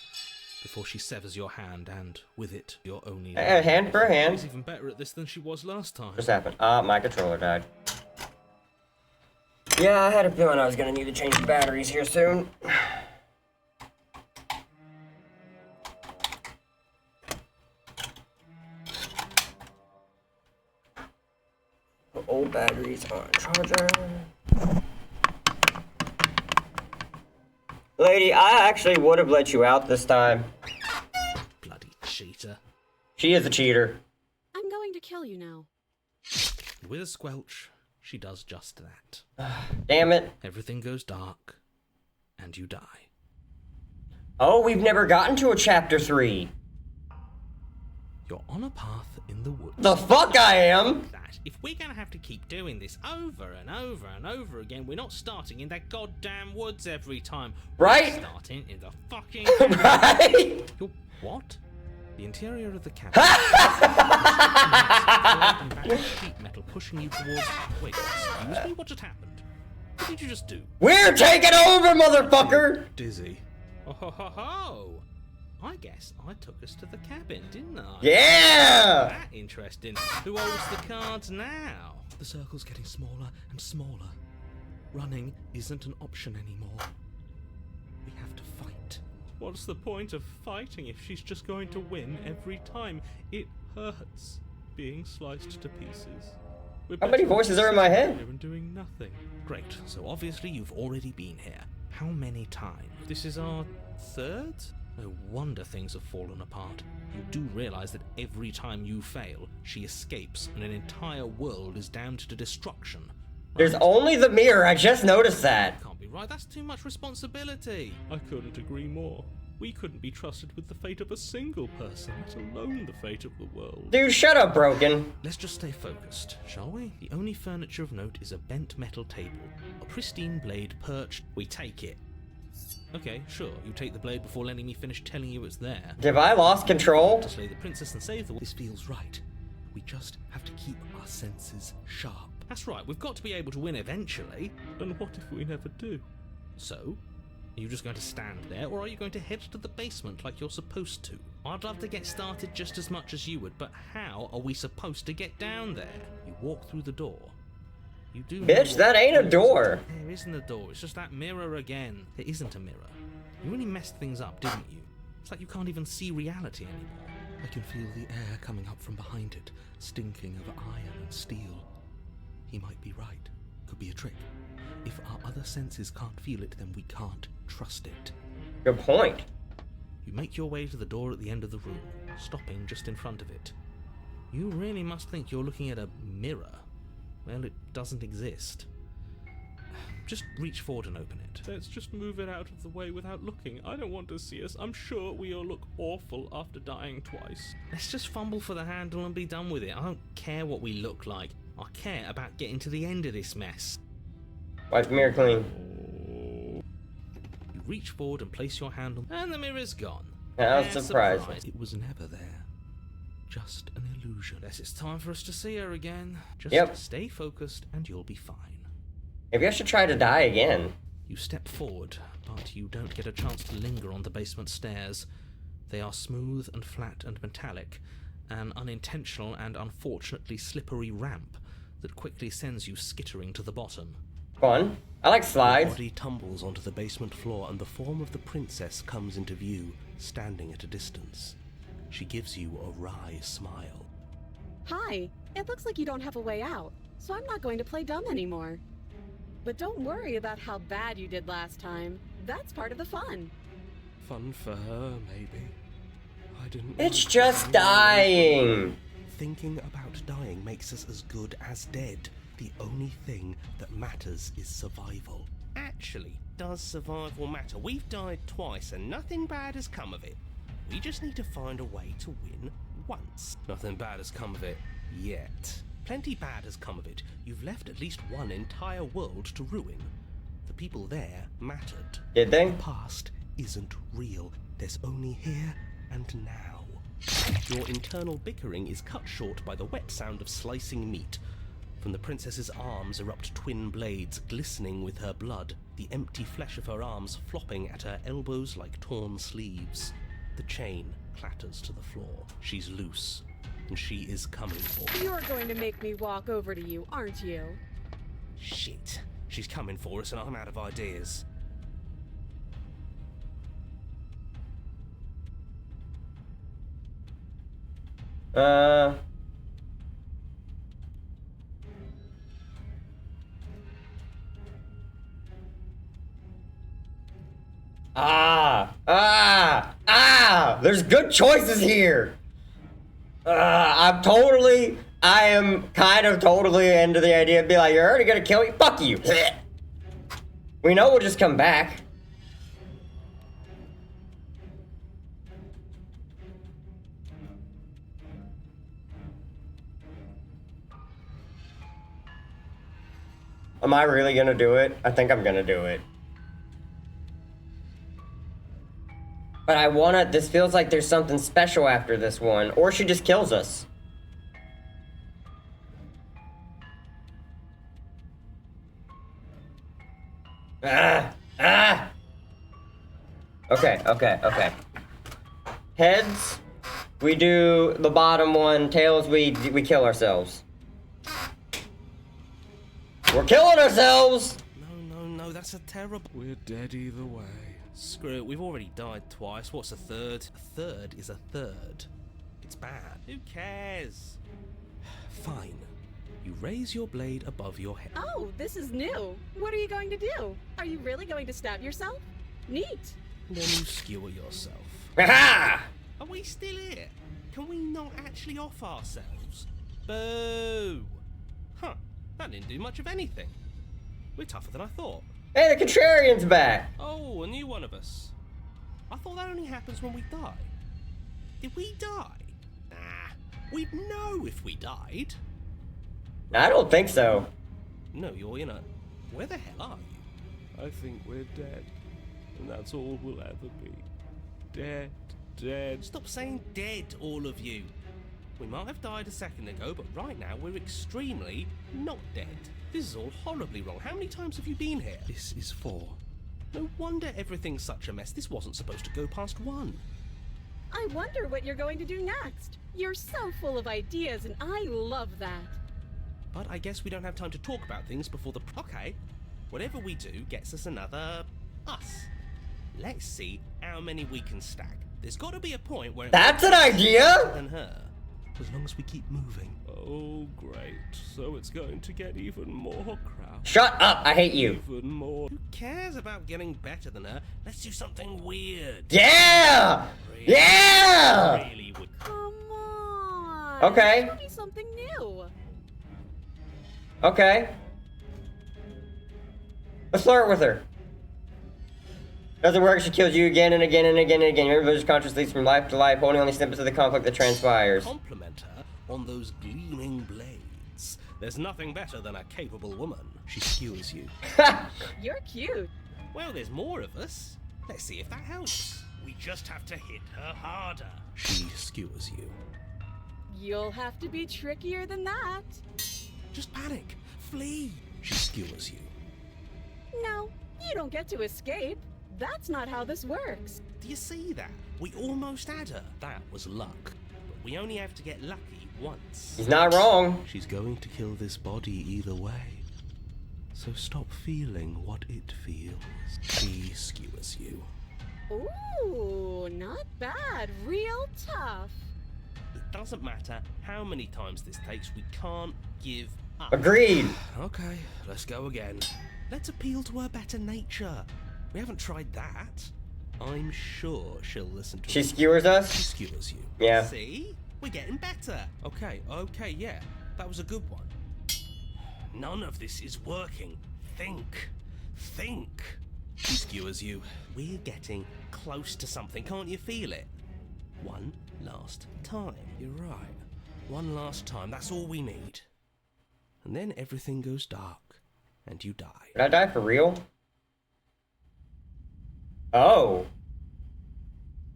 before she severs your hand, and with it, your only... Hand for hand. She's even better at this than she was last time. What's happened? My controller died. Yeah, I had a feeling I was gonna need to change the batteries here soon. The old batteries on charger. Lady, I actually would have let you out this time. Bloody cheater. She is a cheater. I'm going to kill you now. With a squelch, she does just that. Damn it. Everything goes dark, and you die. Oh, we've never gotten to a chapter 3. You're on a path in the woods. The fuck I am? That if we're gonna have to keep doing this over and over and over again, we're not starting in that goddamn woods every time. Right? We're starting in the fucking Right? You're what? The interior of the cabin. Sheet metal pushing you towards. Wait, excuse me? What just happened? What did you just do? We're taking over, motherfucker! Dizzy. Oh ho ho ho! I guess I took us to the cabin, didn't I? Yeah! That interesting. Who holds the cards now? The circle's getting smaller and smaller. Running isn't an option anymore. We have to fight. What's the point of fighting if she's just going to win every time? It hurts being sliced to pieces. How many voices are in my head? And doing nothing. Great, so obviously you've already been here. How many times? This is our third? No wonder things have fallen apart. You do realize that every time you fail, she escapes and an entire world is damned to destruction. There's only the mirror, I just noticed that. Can't be right, that's too much responsibility. I couldn't agree more. We couldn't be trusted with the fate of a single person, let alone the fate of the world. Dude, shut up, Broken. Let's just stay focused, shall we? The only furniture of note is a bent metal table, a pristine blade perched. We take it. Okay, sure, you take the blade before letting me finish telling you it's there. Have I lost control? To slay the princess and save the world. This feels right. We just have to keep our senses sharp. That's right, we've got to be able to win eventually. And what if we never do? So, are you just going to stand there, or are you going to head to the basement like you're supposed to? I'd love to get started just as much as you would, but how are we supposed to get down there? You walk through the door. You do. Bitch, that ain't a door. There isn't a door, it's just that mirror again. There isn't a mirror. You really messed things up, didn't you? It's like you can't even see reality anymore. I can feel the air coming up from behind it, stinking of iron and steel. He might be right. Could be a trick. If our other senses can't feel it, then we can't trust it. Good point. You make your way to the door at the end of the room, stopping just in front of it. You really must think you're looking at a mirror. Well, it doesn't exist. Just reach forward and open it. Let's just move it out of the way without looking. I don't want to see us. I'm sure we all look awful after dying twice. Let's just fumble for the handle and be done with it. I don't care what we look like. I care about getting to the end of this mess. Wipe the mirror clean. You reach forward and place your hand on, and the mirror's gone. That was And surprising. It was never there. Just an illusion. Guess it's time for us to see her again. Just Yep. stay focused and you'll be fine. Maybe I should try to die again. You step forward, but you don't get a chance to linger on the basement stairs. They are smooth and flat and metallic, an unintentional and unfortunately slippery ramp that quickly sends you skittering to the bottom. Fun. I like The slides. body tumbles onto the basement floor and the form of the princess comes into view, standing at a distance. She gives you a wry smile. Hi, it looks like you don't have a way out, so I'm not going to play dumb anymore. But don't worry about how bad you did last time. That's part of the fun. Fun for her, maybe. I didn't. It's want just to. dying. Thinking about dying makes us as good as dead. The only thing that matters is survival. Actually, does survival matter? We've died twice and nothing bad has come of it. We just need to find a way to win once. Nothing bad has come of it yet. Plenty bad has come of it. You've left at least one entire world to ruin. The people there mattered. Did they? The past isn't real. There's only here and now. Your internal bickering is cut short by the wet sound of slicing meat. From the princess's arms erupt twin blades glistening with her blood, the empty flesh of her arms flopping at her elbows like torn sleeves. The chain clatters to the floor. She's loose, and she is coming for you. You're going to make me walk over to you, aren't you? Shit. She's coming for us and I'm out of ideas. There's good choices here. I am kind of totally into the idea of being like, you're already gonna kill me? Fuck you. We know we'll just come back. Am I really gonna do it? I think I'm gonna do it. But I wanna, this feels like there's something special after this one. Or she just kills us. Okay. Heads, we do the bottom one. Tails, we kill ourselves. We're killing ourselves! No, that's a terrible... We're dead either way. Screw it, we've already died twice. What's a third? A third is a third. It's bad. Who cares? Fine. You raise your blade above your head. Oh, this is new. What are you going to do? Are you really going to stab yourself? Neat. Then you skewer yourself. Aha! Are we still here? Can we not actually off ourselves? Boo! Huh, that didn't do much of anything. We're tougher than I thought. Hey, the Contrarian's back! Oh, a new one of us. I thought that only happens when we die. Did we die? Nah, we'd know if we died. I don't think so. No, you're, where the hell are you? I think we're dead. And that's all we'll ever be. Dead. Stop saying dead, all of you. We might have died a second ago, but right now we're extremely not dead. This is all horribly wrong. How many times have you been here? This is 4. No wonder everything's such a mess. This wasn't supposed to go past 1. I wonder what you're going to do next. You're so full of ideas, and I love that. But I guess we don't have time to talk about things before the... Okay, whatever we do gets us another... us. Let's see how many we can stack. There's got to be a point where... That's an idea! ...than her. As long as we keep moving. Oh, great. So it's going to get even more crowded. Shut up, I hate you. Even more. Who cares about getting better than her? Let's do something weird. Yeah! Really, Yeah! Really would. Come on. Okay. Tell me something new. Okay. Let's flirt with her. Doesn't work, she kills you again and again and again and again. Your religious conscience leads from life to life, holding only snippets of the conflict that transpires. Compliment her on those gleaming blades. There's nothing better than a capable woman. She skewers you. You're cute. Well, there's more of us. Let's see if that helps. We just have to hit her harder. She skewers you. You'll have to be trickier than that. Just panic. Flee. She skewers you. No, you don't get to escape. That's not how this works. Do you see that? We almost had her. That was luck. But we only have to get lucky once. He's not wrong. She's going to kill this body either way. So stop feeling what it feels. She skewers you. Ooh, not bad. Real tough. It doesn't matter how many times this takes, we can't give up. Agreed. Okay, let's go again. Let's appeal to her better nature. We haven't tried that. I'm sure she'll listen to She us. skewers She us? skewers you. Yeah. See? We're getting better. Okay, yeah. That was a good one. None of this is working. Think. She skewers you. We're getting close to something. Can't you feel it? One last time. You're right. One last time. That's all we need. And then everything goes dark. And you die. Did I die for real? Oh.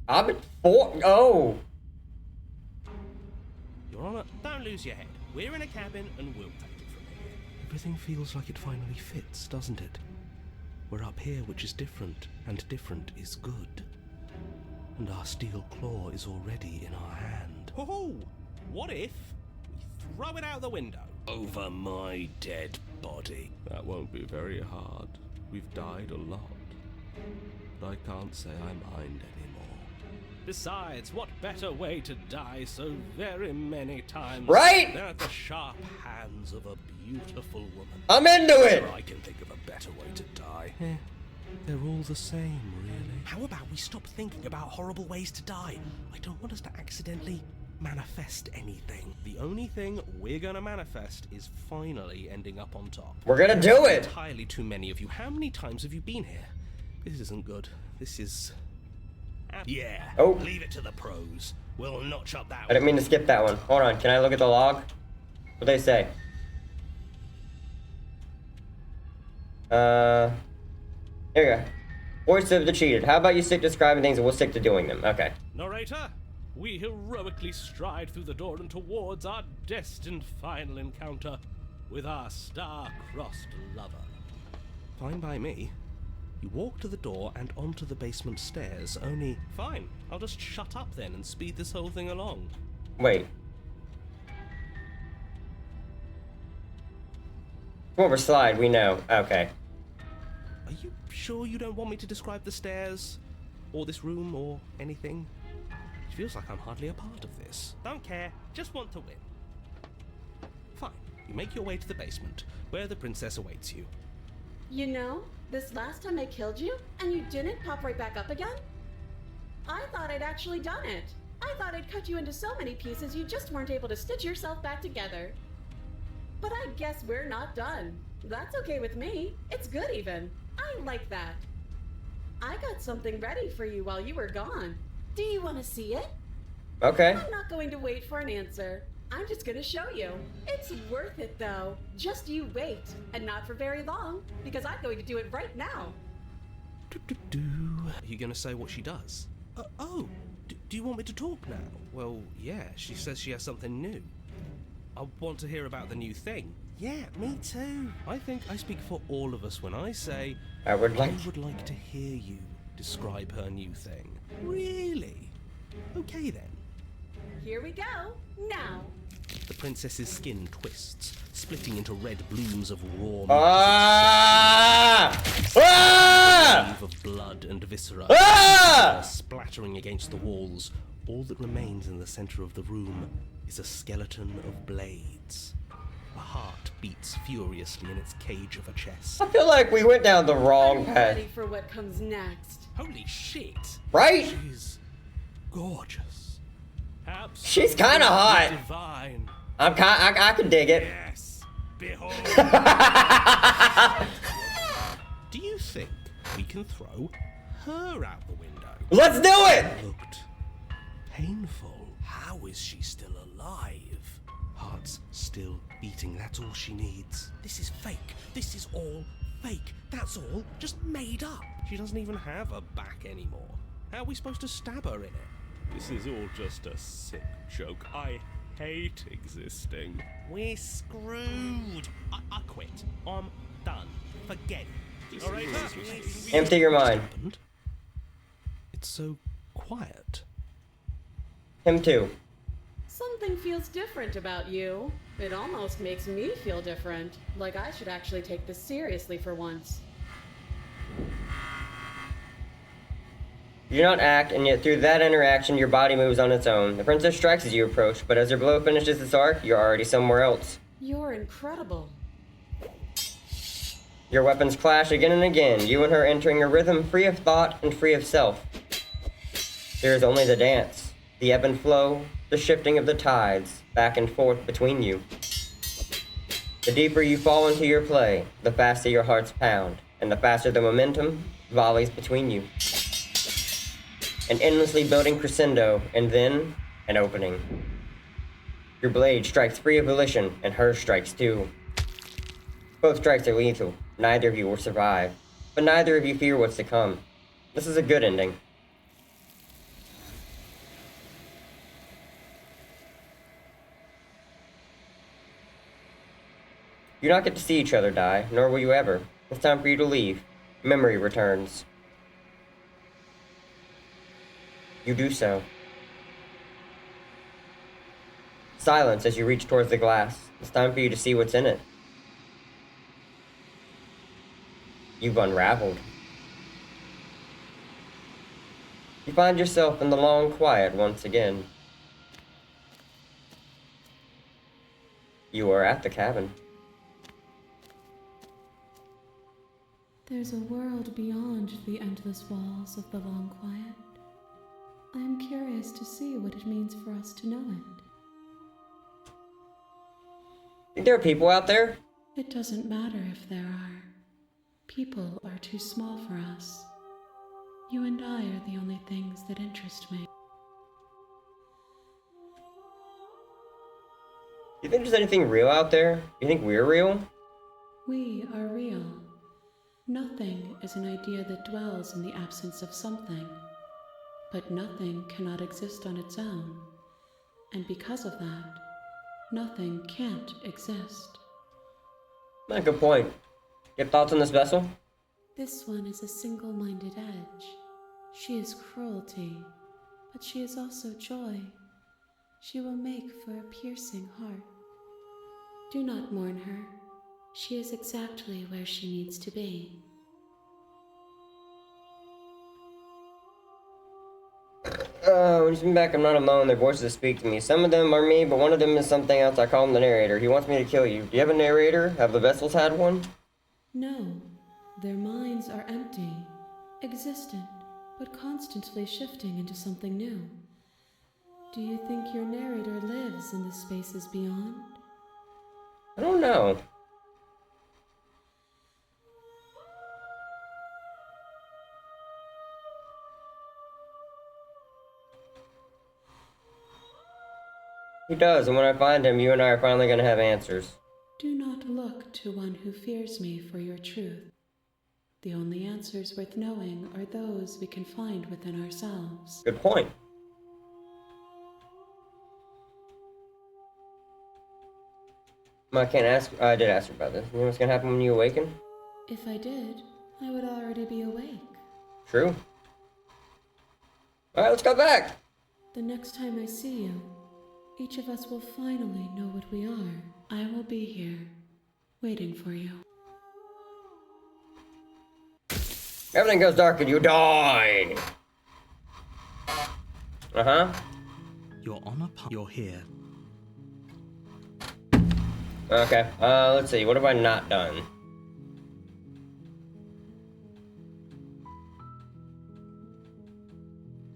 I'm at 4. Oh. Your Honor, don't lose your head. We're in a cabin and we'll take it from here. Everything feels like it finally fits, doesn't it? We're up here, which is different, and different is good. And our steel claw is already in our hand. Oh, what if we throw it out the window? over my dead body. That won't be very hard. We've died a lot. But I can't say I mind anymore. Besides, what better way to die so very many times Right? than at the sharp hands of a beautiful woman? I'm into it. I can think of a better way to die. They're all the same, really. How about we stop thinking about horrible ways to die? I don't want us to accidentally manifest anything. The only thing we're gonna manifest is finally ending up on top. We're gonna do it. Entirely too many of you. How many times have you been here? This isn't good. This is... Yeah, Oh. leave it to the pros. We'll notch up that I didn't mean to skip that one. Hold on, can I look at the log? What they say? Here we go. Voice of the cheated. How about you stick to describing things and we'll stick to doing them? Okay. Narrator, we heroically stride through the door and towards our destined final encounter with our star-crossed lover. Fine by me. You walk to the door and onto the basement stairs, only... Fine, I'll just shut up then and speed this whole thing along. Wait. Over slide, we know. Okay. Are you sure you don't want me to describe the stairs? Or this room, or anything? It feels like I'm hardly a part of this. Don't care, just want to win. Fine, you make your way to the basement, where the princess awaits you. You know, this last time I killed you, and you didn't pop right back up again? I thought I'd actually done it. I thought I'd cut you into so many pieces you just weren't able to stitch yourself back together. But I guess we're not done. That's okay with me. It's good even. I like that. I got something ready for you while you were gone. Do you want to see it? Okay. I'm not going to wait for an answer. I'm just gonna show you. It's worth it though. Just you wait. And not for very long, because I'm going to do it right now. Are you gonna say what she does? Do you want me to talk now? Well, yeah, she says she has something new. I want to hear about the new thing. Yeah, me too. I think I speak for all of us when I say I would like... I would like to hear you describe her new thing. Really? Okay then. Here we go. Now. The princess's skin twists, splitting into red blooms of raw meat. Ah! Ah! Wave of blood and viscera, Ah! splattering against the walls. All that remains in the center of the room is a skeleton of blades. A heart beats furiously in its cage of a chest. I feel like we went down the wrong Are you path. ready for what comes next? Holy shit! Right? She's gorgeous. She's kinda hot. Divine. I could dig it. Yes. Behold. Do you think we can throw her out the window? Let's do it! Looked painful. How is she still alive? Heart's still beating, that's all she needs. This is fake. This is all fake. That's all just made up. She doesn't even have a back anymore. How are we supposed to stab her in it? This is all just a sick joke. I hate existing. We're screwed. I quit. I'm done. Forget it. All right. Empty your mind. It's so quiet. Him too. Something feels different about you. It almost makes me feel different. Like I should actually take this seriously for once. You do not act, and yet through that interaction, your body moves on its own. The princess strikes as you approach, but as her blow finishes its arc, you're already somewhere else. You're incredible. Your weapons clash again and again, you and her entering a rhythm free of thought and free of self. There is only the dance, the ebb and flow, the shifting of the tides, back and forth between you. The deeper you fall into your play, the faster your hearts pound, and the faster the momentum volleys between you. An endlessly building crescendo, and then an opening. Your blade strikes free of volition, and hers strikes too. Both strikes are lethal. Neither of you will survive, but neither of you fear what's to come. This is a good ending. You do not get to see each other die, nor will you ever. It's time for you to leave. Memory returns. You do so. silence as you reach towards the glass. It's time for you to see what's in it. You've unraveled. You find yourself in the long quiet once again. You are at the cabin. There's a world beyond the endless walls of the long quiet. I am curious to see what it means for us to know it. Think there are people out there? It doesn't matter if there are. People are too small for us. You and I are the only things that interest me. Do you think there's anything real out there? Do you think we're real? We are real. Nothing is an idea that dwells in the absence of something. But nothing cannot exist on its own. And because of that, nothing can't exist. Not a good point. You have thoughts on this vessel? This one is a single-minded edge. She is cruelty, but she is also joy. She will make for a piercing heart. Do not mourn her. She is exactly where she needs to be. When you spin back, I'm not alone. Their voices speak to me. Some of them are me, but one of them is something else. I call him the narrator. He wants me to kill you. Do you have a narrator? Have the vessels had one? No, their minds are empty, existent, but constantly shifting into something new. Do you think your narrator lives in the spaces beyond? I don't know. He does, and when I find him, you and I are finally going to have answers. Do not look to one who fears me for your truth. The only answers worth knowing are those we can find within ourselves. Good point. I can't ask. I did ask her about this. You know what's going to happen when you awaken? If I did, I would already be awake. True. Alright, let's go back! The next time I see you, each of us will finally know what we are. I will be here, waiting for you. Everything goes dark and you die! Uh-huh. You're on a path. You're here. Okay, let's see. What have I not done?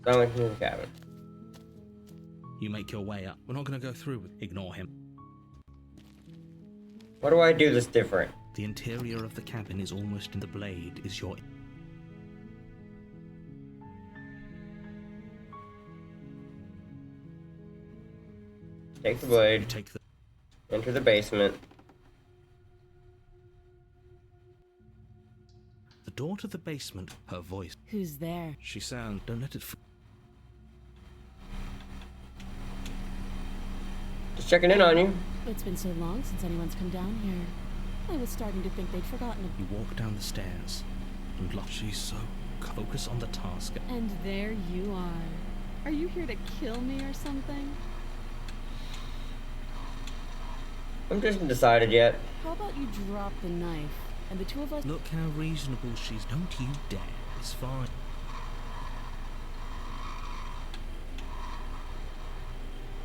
So I went to the cabin. You make your way up. We're not going to go through with. Ignore him. What do I do that's different? The interior of the cabin is almost in the blade. Is your. Take the You blade, take the. enter the basement. The door to the basement. Her voice. Who's there? She sounds. Don't let it. Just checking in on you. It's been so long since anyone's come down here. I was starting to think they'd forgotten You walk down the stairs, and she's so focus on the task. And there you are. Are you here to kill me or something? I'm just undecided yet. How about you drop the knife, and the two of us... Look how reasonable she's. Don't you dare. It's fine.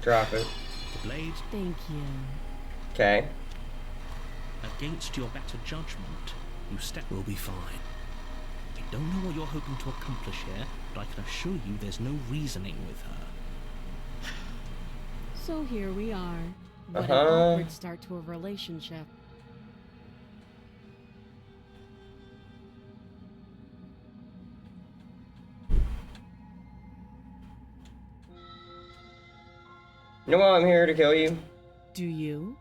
Drop it. The blade. Thank you. Okay. Against your better judgment, you step. Will be fine. I don't know what you're hoping to accomplish here, but I can assure you there's no reasoning with her. So here we are. What an Uh-huh. awkward start to a relationship. You know why I'm here to kill you? Do you?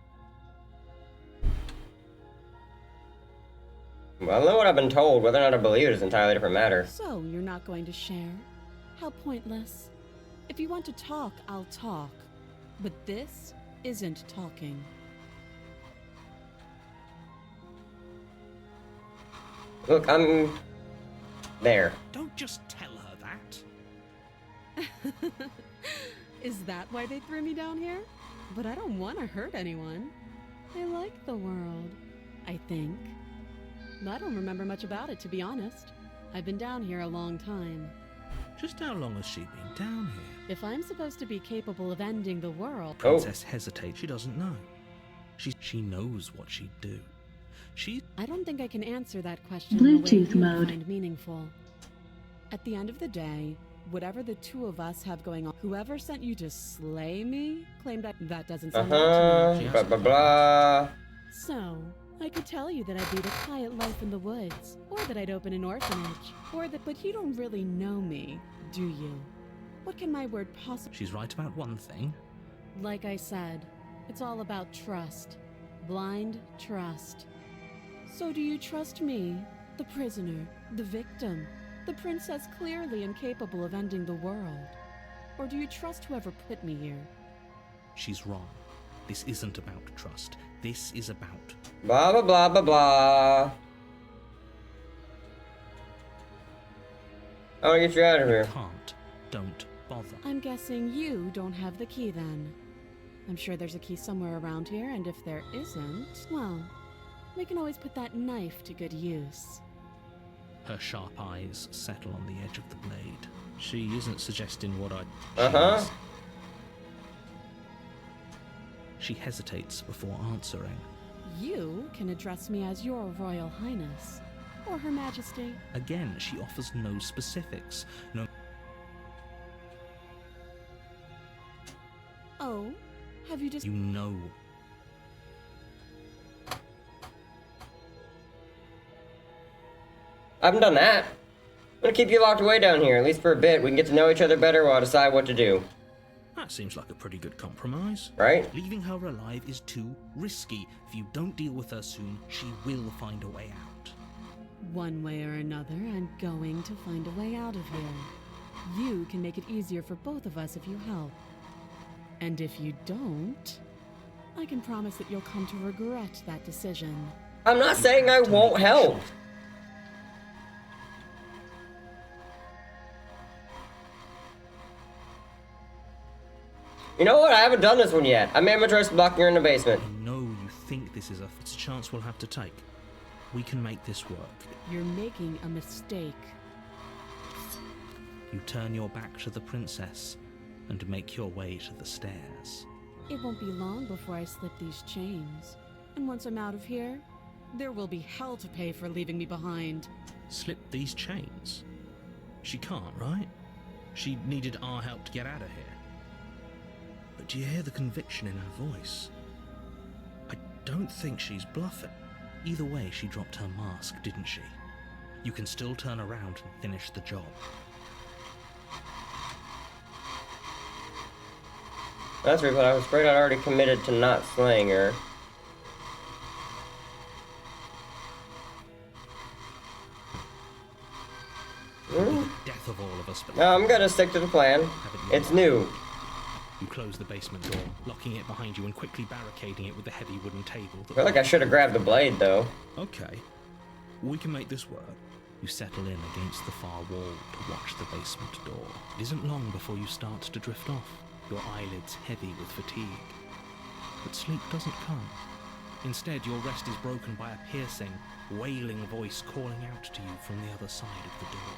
Well, I know what I've been told. Whether or not I believe it is an entirely different matter. So, you're not going to share? How pointless. If you want to talk, I'll talk. But this isn't talking. Look, I'm... there. Don't just tell her that. Is that why they threw me down here? But I don't want to hurt anyone. I like the world, I think. I don't remember much about it, to be honest. I've been down here a long time. Just how long has she been down here? If I'm supposed to be capable of ending the world... Princess hesitates. She doesn't know. She knows what she'd do. I don't think I can answer that question in a way Bluetooth you mode. find meaningful. At the end of the day, whatever the two of us have going on, whoever sent you to slay me claimed that doesn't sound right to me. Blah blah blah. So, I could tell you that I'd lead a quiet life in the woods, or that I'd open an orphanage, but you don't really know me, do you? What can my word possibly... She's right about one thing. Like I said, it's all about trust. Blind trust. So do you trust me, the prisoner, the victim, the princess clearly incapable of ending the world? Or do you trust whoever put me here? She's wrong. This isn't about trust. This is about... Blah blah blah blah blah. I want to get you out of here. Can't. Don't bother. I'm guessing you don't have the key then. I'm sure there's a key somewhere around here, and if there isn't, well, we can always put that knife to good use. Her sharp eyes settle on the edge of the blade. She isn't suggesting what Uh-huh. She hesitates before answering. You can address me as your Royal Highness, or Her Majesty. Again, she offers no specifics. No. Oh, have you just... You know. I haven't done that. I'm gonna keep you locked away down here, at least for a bit. We can get to know each other better while I decide what to do. That seems like a pretty good compromise. Right? Leaving her alive is too risky. If you don't deal with her soon, she will find a way out. One way or another, I'm going to find a way out of here. You can make it easier for both of us if you help. And if you don't, I can promise that you'll come to regret that decision. I'm not saying I won't help. You know what? I haven't done this one yet. I made my choice blocking her in the basement. I know you think this is it's a chance we'll have to take. We can make this work. You're making a mistake. You turn your back to the princess and make your way to the stairs. It won't be long before I slip these chains. And once I'm out of here, there will be hell to pay for leaving me behind. Slip these chains? She can't, right? She needed our help to get out of here. But do you hear the conviction in her voice? I don't think she's bluffing. Either way, she dropped her mask, didn't she? You can still turn around and finish the job. That's weird, but I was afraid I'd already committed to not slaying her. The death of all of us, but No, I'm gonna stick to the plan. It's new. you close the basement door, locking it behind you and quickly barricading it with the heavy wooden table. I feel like I should have grabbed the blade, though. Okay, we can make this work. You settle in against the far wall to watch the basement door. It isn't long before you start to drift off, your eyelids heavy with fatigue. But sleep doesn't come. Instead, your rest is broken by a piercing, wailing voice calling out to you from the other side of the door.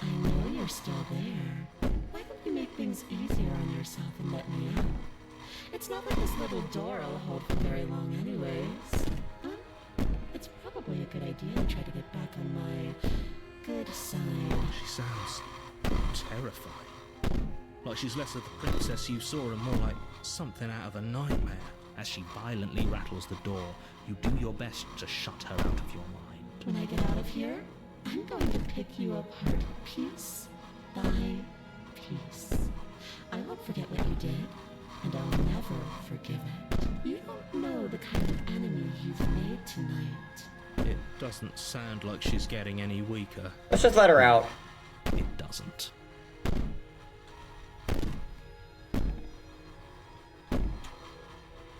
I know you're still there. Why don't you make things easier on yourself and let me out? It's not like this little door will hold for very long anyways. It's probably a good idea to try to get back on my good side. She sounds terrified. Like she's less of the princess you saw and more like something out of a nightmare. As she violently rattles the door, you do your best to shut her out of your mind. When I get out of here, I'm going to pick you apart piece by piece. I won't forget what you did, and I'll never forgive it. You don't know the kind of enemy you've made tonight. It doesn't sound like she's getting any weaker. Let's just let her out. It doesn't.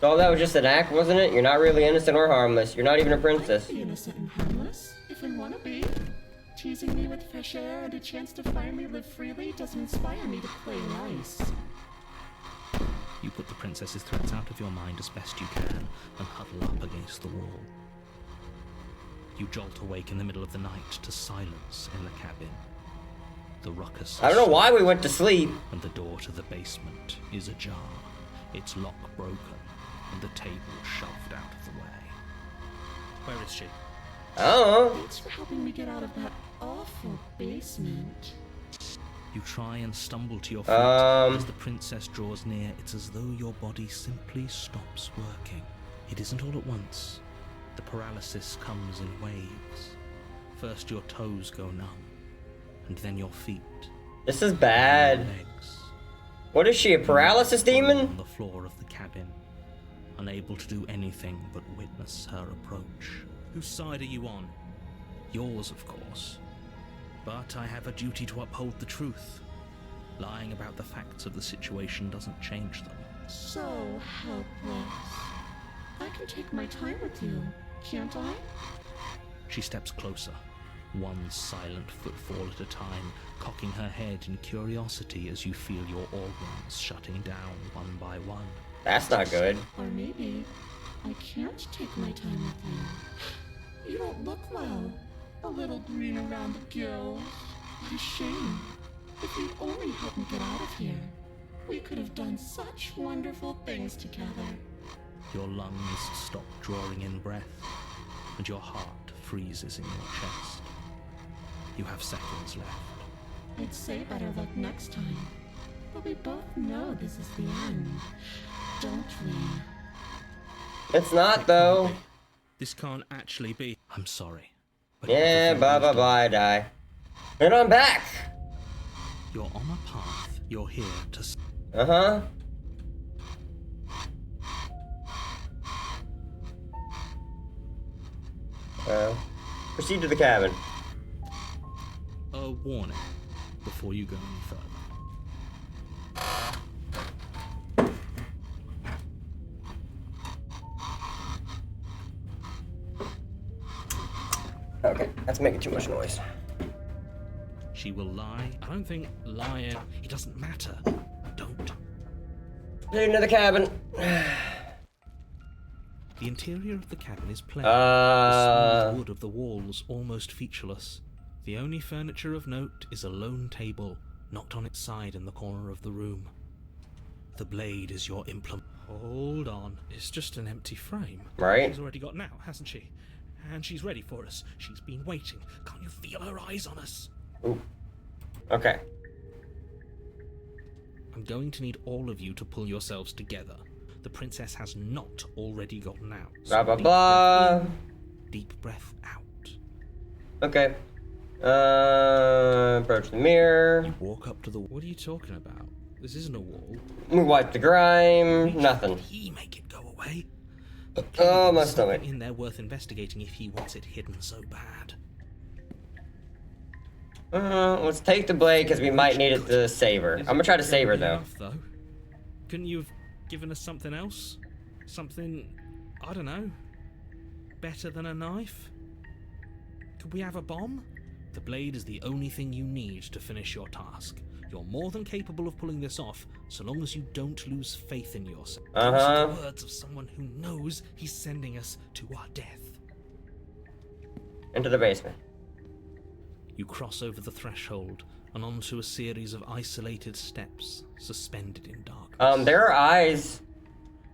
So that was just an act, wasn't it? You're not really innocent or harmless. You're not even a princess. Be innocent and harmless, if I want to be. Teasing me with fresh air and a chance to finally live freely doesn't inspire me to play nice. You put the princess's threats out of your mind as best you can and huddle up against the wall. You jolt awake in the middle of the night to silence in the cabin. The ruckus. I don't know why we went to sleep. And the door to the basement is ajar, its lock broken, and the table shoved out of the way. Where is she? I don't know. Thanks for helping me get out of that awful basement. You try and stumble to your feet. As the princess draws near, it's as though your body simply stops working. It isn't all at once. The paralysis comes in waves. First your toes go numb, and then your feet. This is Your bad. legs. What is she, a paralysis On demon? the floor of the cabin, unable to do anything but witness her approach. Whose side are you on? Yours, of course. But I have a duty to uphold the truth. Lying about the facts of the situation doesn't change them. So helpless. I can take my time with you, can't I? She steps closer, one silent footfall at a time, cocking her head in curiosity as you feel your organs shutting down one by one. That's not good. Or maybe I can't take my time with you. You don't look well. A little green around the gills. What a shame. If you'd only helped me get out of here, we could have done such wonderful things together. Your lungs stop drawing in breath, and your heart freezes in your chest. You have seconds left. I'd say better luck next time. But we both know this is the end, don't we? It's not, though. This can't actually be. I'm sorry. But Yeah, everything bye is bye done. bye, die. And I'm back! You're on a path. You're here to... Uh-huh. Proceed to the cabin. A warning before you go any further. Okay, that's making too much noise. She will lie. I don't think lying... It doesn't matter. Don't. Proceed to the cabin. The interior of the cabin is plain. The smooth Uh... wood of the walls almost featureless. The only furniture of note is a lone table, knocked on its side in the corner of the room. The blade is your implement. Hold on. It's just an empty frame. Right? She's already got now, hasn't she? And she's ready for us. She's been waiting. Can't you feel her eyes on us? Ooh. Okay. I'm going to need all of you to pull yourselves together. The princess has not already gotten out. Blah blah Deep blah. breath in, deep breath out. Okay. Approach the mirror. Walk up to the... What are you talking about? This isn't a wall. We wipe the grime. Nothing. Did he make it go away? Oh, my There's stomach. something in there worth investigating if he wants it hidden so bad. Let's take the blade because we might need it to save her. I'm gonna try to save her though. Enough, though. Couldn't you have given us something else? Something, I don't know, better than a knife? Could we have a bomb? The blade is the only thing you need to finish your task. You're more than capable of pulling this off, so long as you don't lose faith in yourself. Those are the words of someone who knows he's sending us to our death. Into the basement. You cross over the threshold and onto a series of isolated steps, suspended in darkness. There are eyes.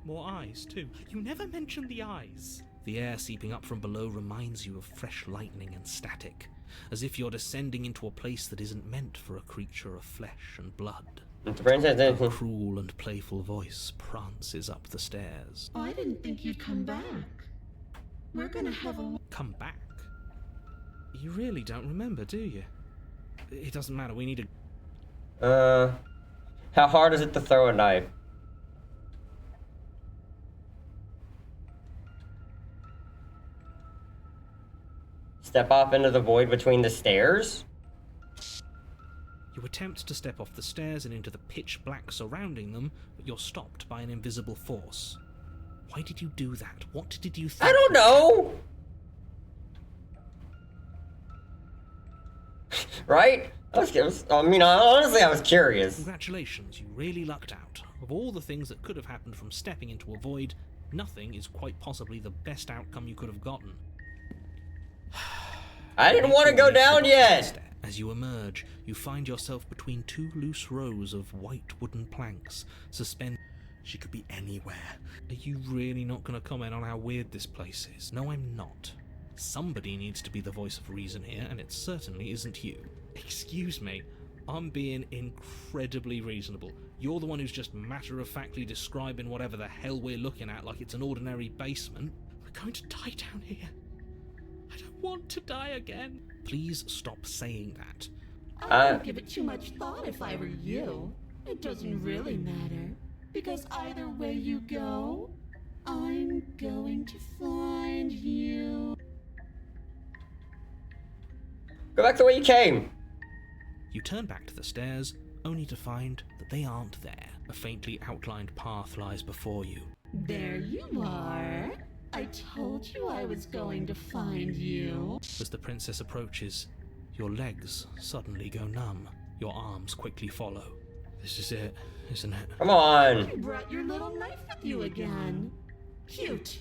More eyes, too. You never mentioned the eyes. The air seeping up from below reminds you of fresh lightning and static, as if you're descending into a place that isn't meant for a creature of flesh and blood. The princess A is. cruel and playful voice prances up the stairs. I didn't think you'd come back. We're gonna have a... Come back. You really don't remember, do you? It doesn't matter, we need a... How hard is it to throw a knife? Step off into the void between the stairs? You attempt to step off the stairs and into the pitch black surrounding them, but you're stopped by an invisible force. Why did you do that? What did you think? I don't know! Right? I mean, honestly, I was curious. Congratulations, you really lucked out. Of all the things that could have happened from stepping into a void, nothing is quite possibly the best outcome you could have gotten. I didn't want to go down yet! As you emerge, you find yourself between two loose rows of white wooden planks, suspended. She could be anywhere. Are you really not going to comment on how weird this place is? No, I'm not. Somebody needs to be the voice of reason here, and it certainly isn't you. Excuse me, I'm being incredibly reasonable. You're the one who's just matter-of-factly describing whatever the hell we're looking at like it's an ordinary basement. We're going to die down here. I don't want to die again. Please stop saying that. I wouldn't give it too much thought if I were you. It doesn't really matter. Because either way you go, I'm going to find you. Go back the way you came. You turn back to the stairs, only to find that they aren't there. A faintly outlined path lies before you. There you are. I told you I was going to find you. As the princess approaches, your legs suddenly go numb. Your arms quickly follow. This is it, isn't it? Come on. You brought your little knife with you again. Cute.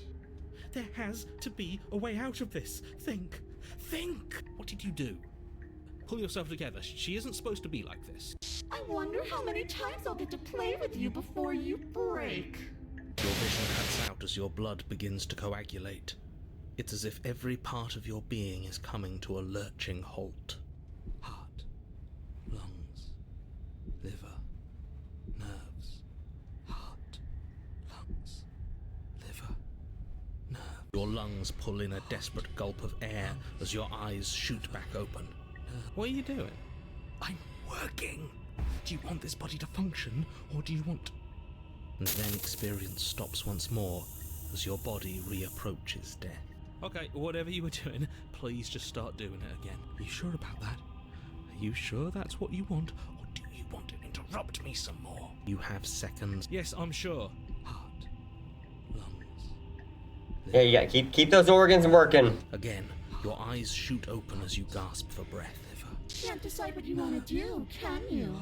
There has to be a way out of this. Think. What did you do? Pull yourself together. She isn't supposed to be like this. I wonder how many times I'll get to play with you before you break. Your vision cuts out as your blood begins to coagulate. It's as if every part of your being is coming to a lurching halt. Heart, lungs, liver, nerves. Heart, lungs, liver, nerves. Your lungs pull in a desperate gulp of air as your eyes shoot back open. What are you doing? I'm working. Do you want this body to function, or do you want... And then experience stops once more as your body reapproaches death. Okay, whatever you were doing, please just start doing it again. Are you sure about that? Are you sure that's what you want, or do you want to interrupt me some more? You have seconds. Yes, I'm sure. Heart, lungs. Yeah, you gotta keep those organs working. Again, your eyes shoot open as you gasp for breath. Can't decide what you want to do, can you?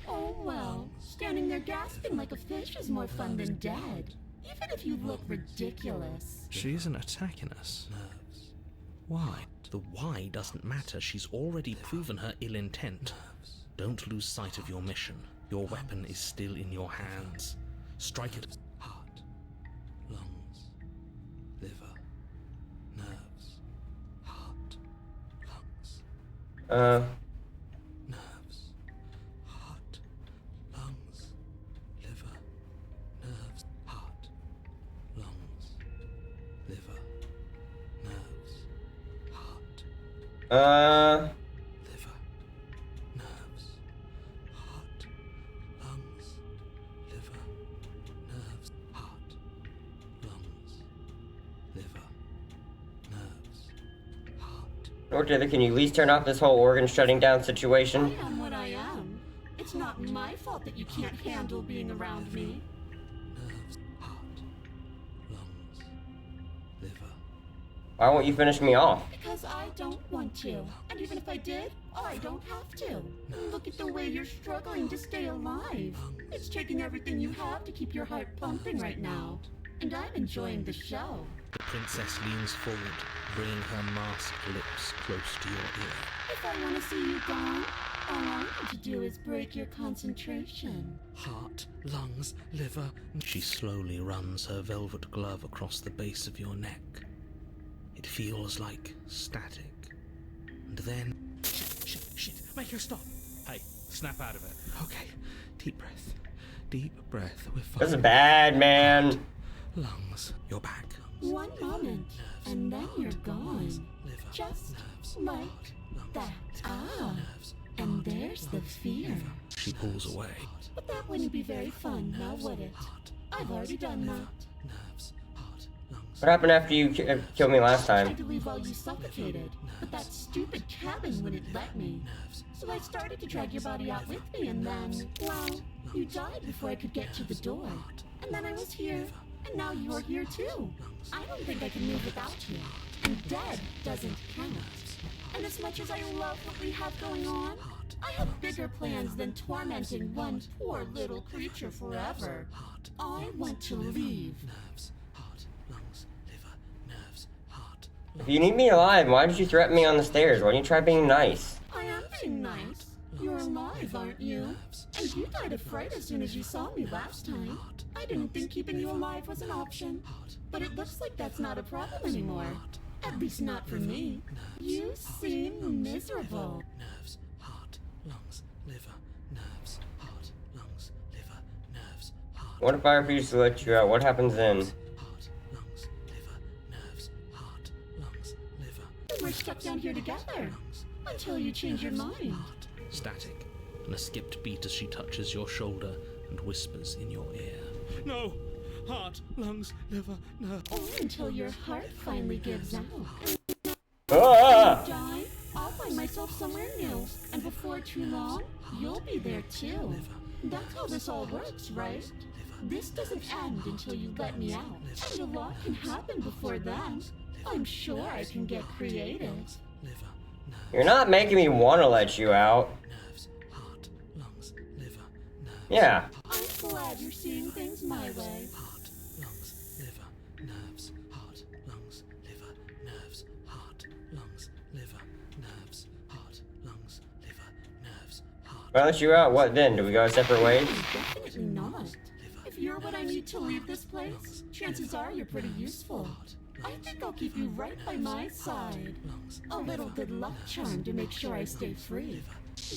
Oh well, standing there gasping like a fish is more fun than dead. Even if you look ridiculous. She isn't attacking us. Nerves. Why? The why doesn't matter. She's already proven her ill intent. Don't lose sight of your mission. Your weapon is still in your hands. Strike it. Heart, lungs, liver, nerves, heart, lungs. Nerves, heart, lungs, liver, nerves, heart, lungs, liver, nerves, heart, liver, nerves, heart, lungs, liver, nerves, heart, lungs, liver, nerves, heart. Or can you at least turn off this whole organ shutting down situation? I am what I am. It's not my fault that you can't handle being around me. Nerves, heart, lungs, liver. Why won't you finish me off? Because I don't want to. And even if I did, I don't have to. Look at the way you're struggling to stay alive. It's taking everything you have to keep your heart pumping right now. And I'm enjoying the show. The princess leans forward, bringing her masked lips close to your ear. If I want to see you gone, all I need to do is break your concentration. Heart, lungs, liver. She slowly runs her velvet glove across the base of your neck. It feels like static. And then... Shit, make her stop. Hey, snap out of it. Okay, deep breath. Deep breath, we're fine. This is bad, man. Lungs, you're back. One moment, and then you're gone. Liver, Just nerves, like heart, lungs, that. Ah, nerves, and there's the fear. She pulls away. But that wouldn't be very fun, now would it? I've already done that. Nerves, heart, lungs. What happened after you killed me last I time? tried to leave while you suffocated, but that stupid cabin wouldn't let me. So I started to drag your body out with me, and then, well, you died before I could get to the door. And then I was here, and now you're here too. I don't think I can move without you. And dead doesn't count. And as much as I love what we have going on, I have bigger plans than tormenting one poor little creature forever. I want to leave. Nerves, heart, lungs, liver, nerves, heart. If you need me alive, why did you threaten me on the stairs? Why don't you try being nice? I am being nice. You're alive, aren't you? And you died of fright as soon as you saw me last time. I didn't think keeping you alive was an option. But it looks like that's not a problem anymore. At least not for me. You seem miserable. Nerves, heart, lungs, liver, nerves, heart, lungs, liver, nerves, heart. What if I refuse to let you out? What happens then? Heart, lungs, liver, nerves, heart, lungs, liver. We're stuck down here together. Until you change your mind. Static, and a skipped beat as she touches your shoulder and whispers in your ear. No! Heart, lungs, liver, nerve. Or until your heart finally gives out. Ah! Die, I'll find myself somewhere new. And before too long, you'll be there too. That's how this all works, right? This doesn't end until you let me out. And a lot can happen before then. I'm sure I can get creative. Liver, nerves, You're not making me want to let you out. nerves, heart, lungs, liver, nerves. Yeah. I'm glad you're seeing things my way. Heart, lungs, liver, nerves, heart, lungs, liver, nerves, heart, lungs, liver, nerves, heart, lungs, liver, nerves, heart. If I let you out, what then? Do we go separate ways? Definitely not. If you're what I need to leave this place, chances are you're pretty useful. I think I'll keep you right by my side. A little good luck charm to make sure I stay free.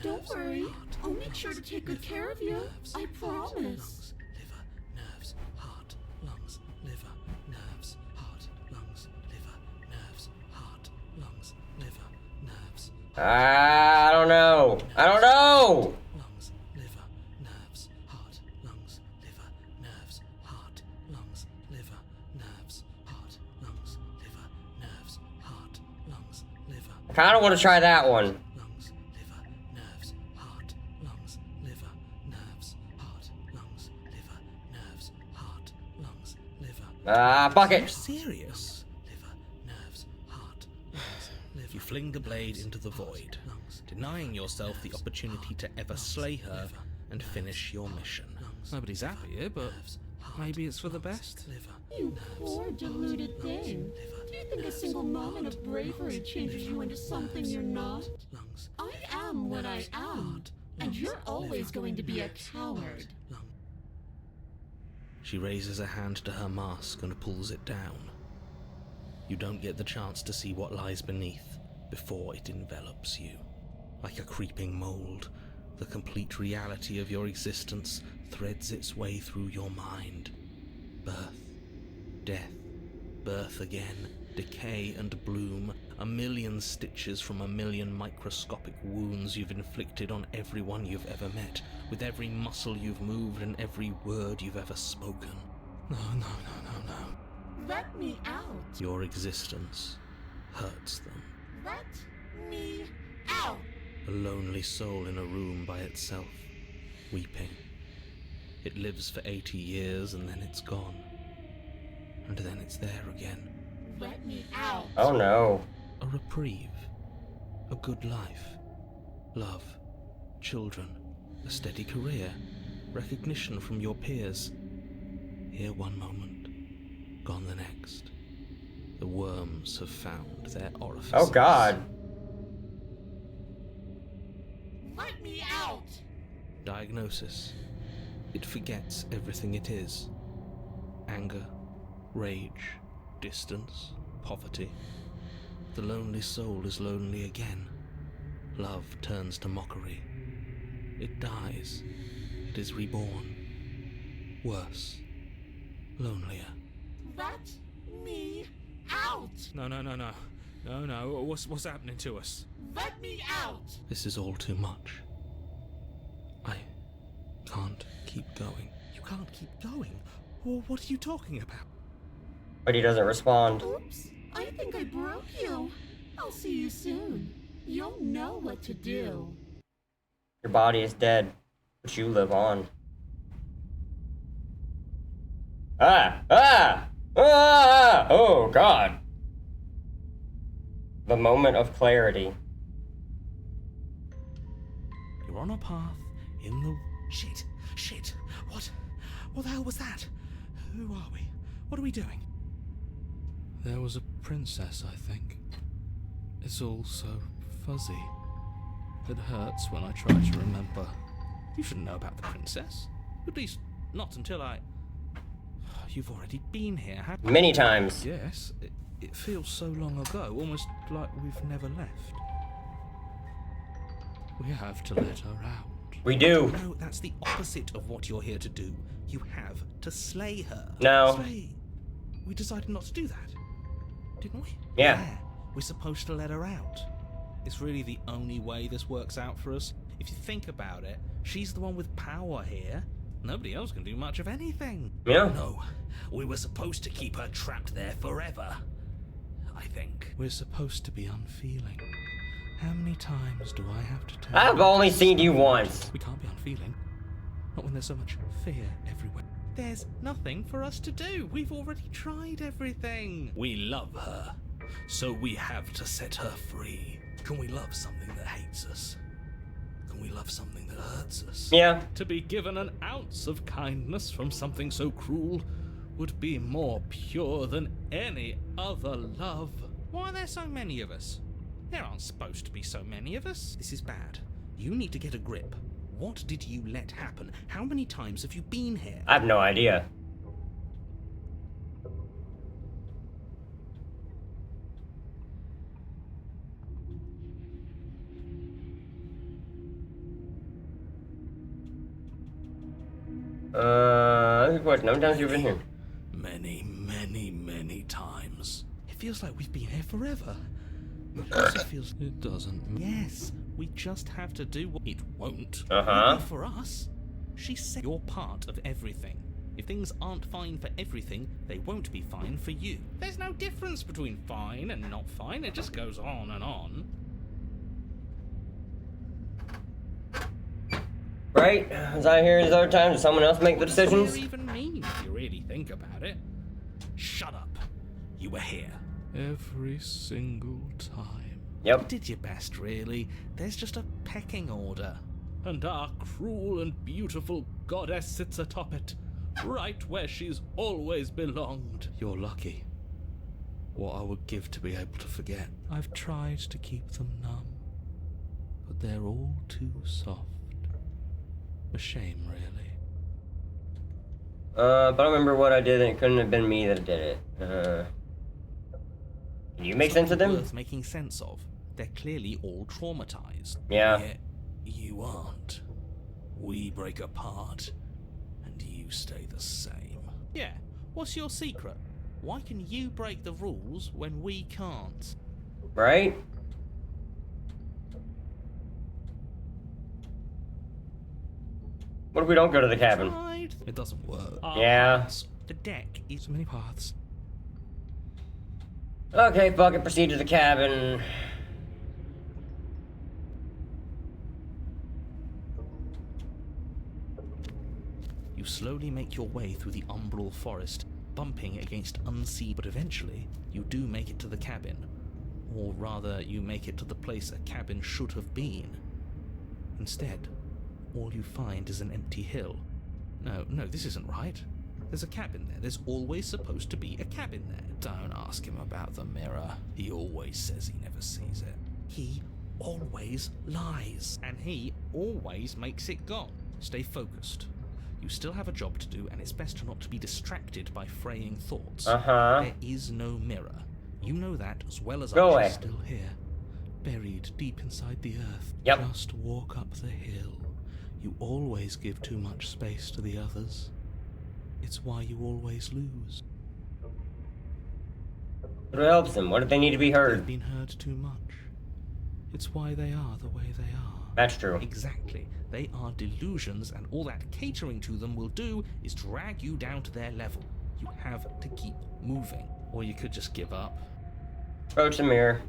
Don't worry, I'll make sure to take good care of you. I promise. Liver, nerves, heart, lungs, liver, nerves, heart, lungs, liver, nerves, heart, lungs, liver, nerves, I don't know. I don't know. lungs, liver, nerves, heart, lungs, liver, nerves, heart, lungs, liver, nerves, heart, lungs, liver, nerves, heart, lungs, liver, I kind of want to try that one. lungs, liver, nerves, heart, lungs, liver, nerves, heart, lungs, liver, nerves, heart, lungs, liver. Fuck Are you it. serious? Liver, nerves, heart, lungs, liver. You fling the blade into the void, denying yourself the opportunity to ever slay her and finish your mission. Nobody's happy here, but maybe it's for the best. You poor deluded thing. Do you think a single moment of bravery changes you into something you're not? I am what I am, and you're always going to be a coward. She raises a hand to her mask and pulls it down. You don't get the chance to see what lies beneath before it envelops you. Like a creeping mold, the complete reality of your existence threads its way through your mind. Birth, death, birth again, decay and bloom, a million stitches from a million microscopic wounds you've inflicted on everyone you've ever met, with every muscle you've moved and every word you've ever spoken. No, no, no, no, no. Let me out. Your existence hurts them. Let me out. A lonely soul in a room by itself, weeping. It lives for 80 years and then it's gone. And then it's there again. Let me out. Oh no. A reprieve. A good life. Love. Children. A steady career. Recognition from your peers. Here one moment. Gone the next. The worms have found their orifices. Oh god. Let me out. Diagnosis. It forgets everything it is. Anger, rage, distance, poverty. The lonely soul is lonely again. Love turns to mockery. It dies. It is reborn. Worse. Lonelier. Let me out. No, no, no, no. No, no. What's happening to us? Let me out. This is all too much. I can't keep going. You can't keep going. Well, what are you talking about? But he doesn't respond. Oops. I think I broke you. I'll see you soon. You'll know what to do. Your body is dead, but you live on. Ah! Ah! Ah! Oh god. The moment of clarity. You're on a path in the... Shit! Shit! What the hell was that? Who are we? What are we doing? There was a princess, I think. It's all so fuzzy. It hurts when I try to remember. You shouldn't know about the princess. At least, not until I... You've already been here, haven't you? Many times. Yes, it feels so long ago, almost like we've never left. We have to let her out. We do. No, that's the opposite of what you're here to do. You have to slay her. No. Slay? We decided not to do that, didn't we? Yeah. We're supposed to let her out. It's really the only way this works out for us. If you think about it, she's the one with power here. Nobody else can do much of anything. Yeah. No, we were supposed to keep her trapped there forever. I think. We're supposed to be unfeeling. How many times do I have to tell I've you? only seen you once. We can't be unfeeling. Not when there's so much fear everywhere. There's nothing for us to do. We've already tried everything. We love her, so we have to set her free. Can we love something that hates us? Can we love something that hurts us? Yeah. To be given an ounce of kindness from something so cruel would be more pure than any other love. Why are there so many of us? There aren't supposed to be so many of us. This is bad. You need to get a grip. What did you let happen? How many times have you been here? I have no idea. That's a good question. How many times have you been here? Many times. It feels like we've been here forever. It also feels... It doesn't. Yes, we just have to do what it won't. Uh-huh. Won't be for us. She said you're part of everything. If things aren't fine for everything, they won't be fine for you. There's no difference between fine and not fine. It just goes on and on. Right? As I hear these other times, does someone else make the What does decisions? fear even mean, if you really think about it? Shut up. You were here. Every single time. Yep. You did your best, really. There's just a pecking order. And our cruel and beautiful goddess sits atop it, right where she's always belonged. You're lucky. What I would give to be able to forget. I've tried to keep them numb, but they're all too soft. A shame, really. But I remember what I did, and it couldn't have been me that did it. Can you make sense of them? Worth making sense of. They're clearly all traumatized. Yeah. Yet you aren't. We break apart, and you stay the same. Yeah. What's your secret? Why can you break the rules when we can't? Right? What if we don't go to the cabin? Tried. It doesn't work. Yeah. The deck is So many paths. Okay, fuck it, proceed to the cabin. You slowly make your way through the umbral forest, bumping against unseen, but eventually you do make it to the cabin. Or rather, you make it to the place a cabin should have been. Instead, all you find is an empty hill. No, this isn't right. There's a cabin there. There's always supposed to be a cabin there. Don't ask him about the mirror. He always says he never sees it. He always lies. And he always makes it gone. Stay focused. You still have a job to do, and it's best not to be distracted by fraying thoughts. Uh-huh. There is no mirror. You know that as well as Go I away. do. Still here, buried deep inside the earth. Yep. Just walk up the hill. You always give too much space to the others. It's why you always lose. What helps them? What if they need to be They've heard? been heard too much. It's why they are the way they are. That's true. Exactly. They are delusions, and all that catering to them will do is drag you down to their level. You have to keep moving. Or you could just give up. Approach the mirror.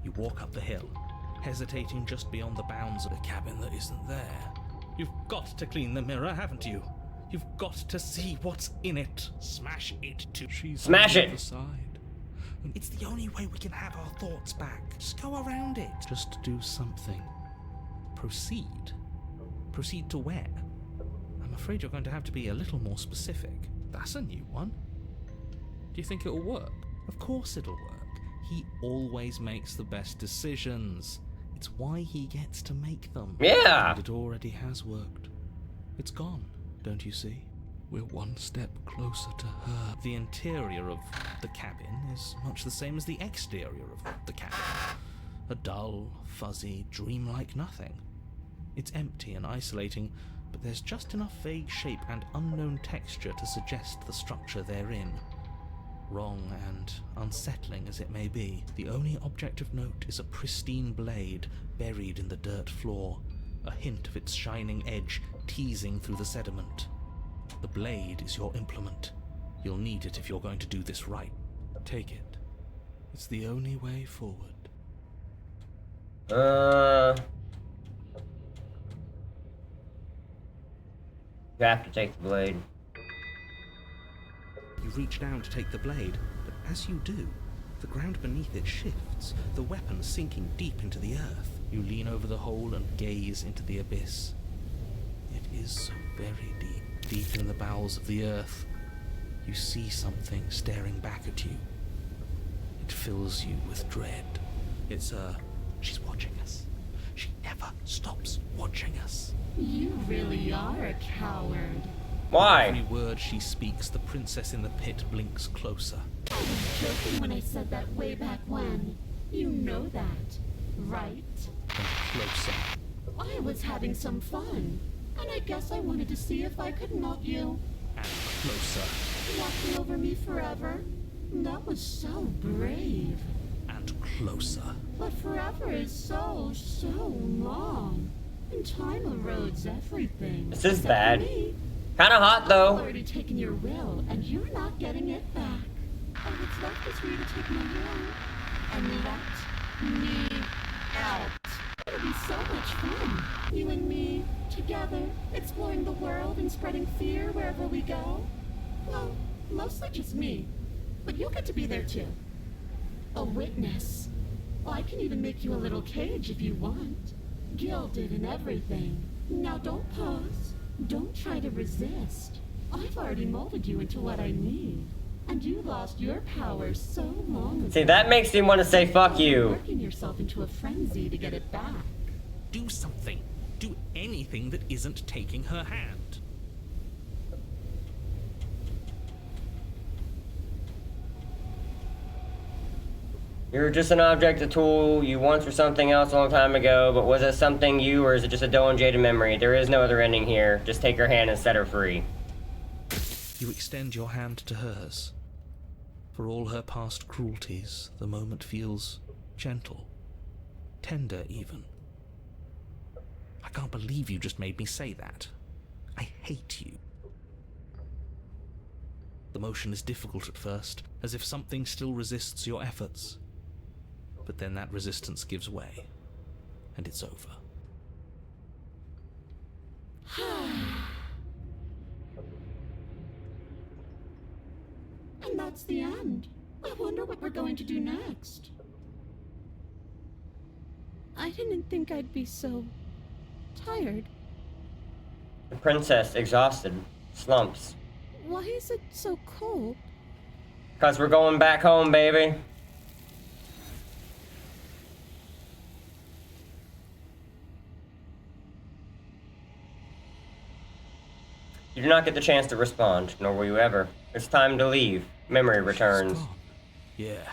You walk up the hill, hesitating just beyond the bounds of the cabin that isn't there. You've got to clean the mirror, haven't you? You've got to see what's in it. Smash it to... She's Smash on it! the other side. It's the only way we can have our thoughts back. Just go around it. Just do something. Proceed. Proceed to where? I'm afraid you're going to have to be a little more specific. That's a new one. Do you think it'll work? Of course it'll work. He always makes the best decisions. It's why he gets to make them. Yeah. And it already has worked. It's gone, don't you see? We're one step closer to her. The interior of the cabin is much the same as the exterior of the cabin. A dull, fuzzy, dreamlike nothing. It's empty and isolating, but there's just enough vague shape and unknown texture to suggest the structure therein. Wrong and unsettling as it may be, the only object of note is a pristine blade buried in the dirt floor, a hint of its shining edge teasing through the sediment. The blade is your implement. You'll need it if you're going to do this right. Take it. It's the only way forward. You have to take the blade. You reach down to take the blade, but as you do, the ground beneath it shifts, the weapon sinking deep into the earth. You lean over the hole and gaze into the abyss. It is so very deep, deep in the bowels of the earth. You see something staring back at you. It fills you with dread. It's she's watching us. She never stops watching us. You really are a coward. Why? Every word she speaks, the princess in the pit blinks closer. I was joking when I said that way back when. You know that, right? And closer. I was having some fun, and I guess I wanted to see if I could melt you. And closer. Walking over me forever? That was so brave. And closer. But forever is so long. And time erodes everything. This is Except bad. for me. Kinda hot I've though. already taken your will, and you're not getting it back. All that's left is for you to take my will and let me out. It'll be so much fun. You and me, together, exploring the world and spreading fear wherever we go. Well, mostly just me. But you'll get to be there too. A witness. I can even make you a little cage if you want. Gilded and everything. Now don't pause. Don't try to resist. I've already molded you into what I need. And you lost your power so long ago. See, that makes me want to say fuck You're you. working yourself into a frenzy to get it back. Do something. Do anything that isn't taking her hand. You're just an object, a tool. You once were something else a long time ago, but was it something you, or is it just a dull and jaded memory? There is no other ending here. Just take her hand and set her free. You extend your hand to hers. For all her past cruelties, the moment feels gentle. Tender, even. I can't believe you just made me say that. I hate you. The motion is difficult at first, as if something still resists your efforts. But then that resistance gives way, and it's over. And that's the end. I wonder what we're going to do next. I didn't think I'd be so tired. The princess, exhausted, slumps. Why is it so cold? 'Cause we're going back home, baby. You do not get the chance to respond, nor will you ever. It's time to leave. Memory returns. She's gone. Yeah.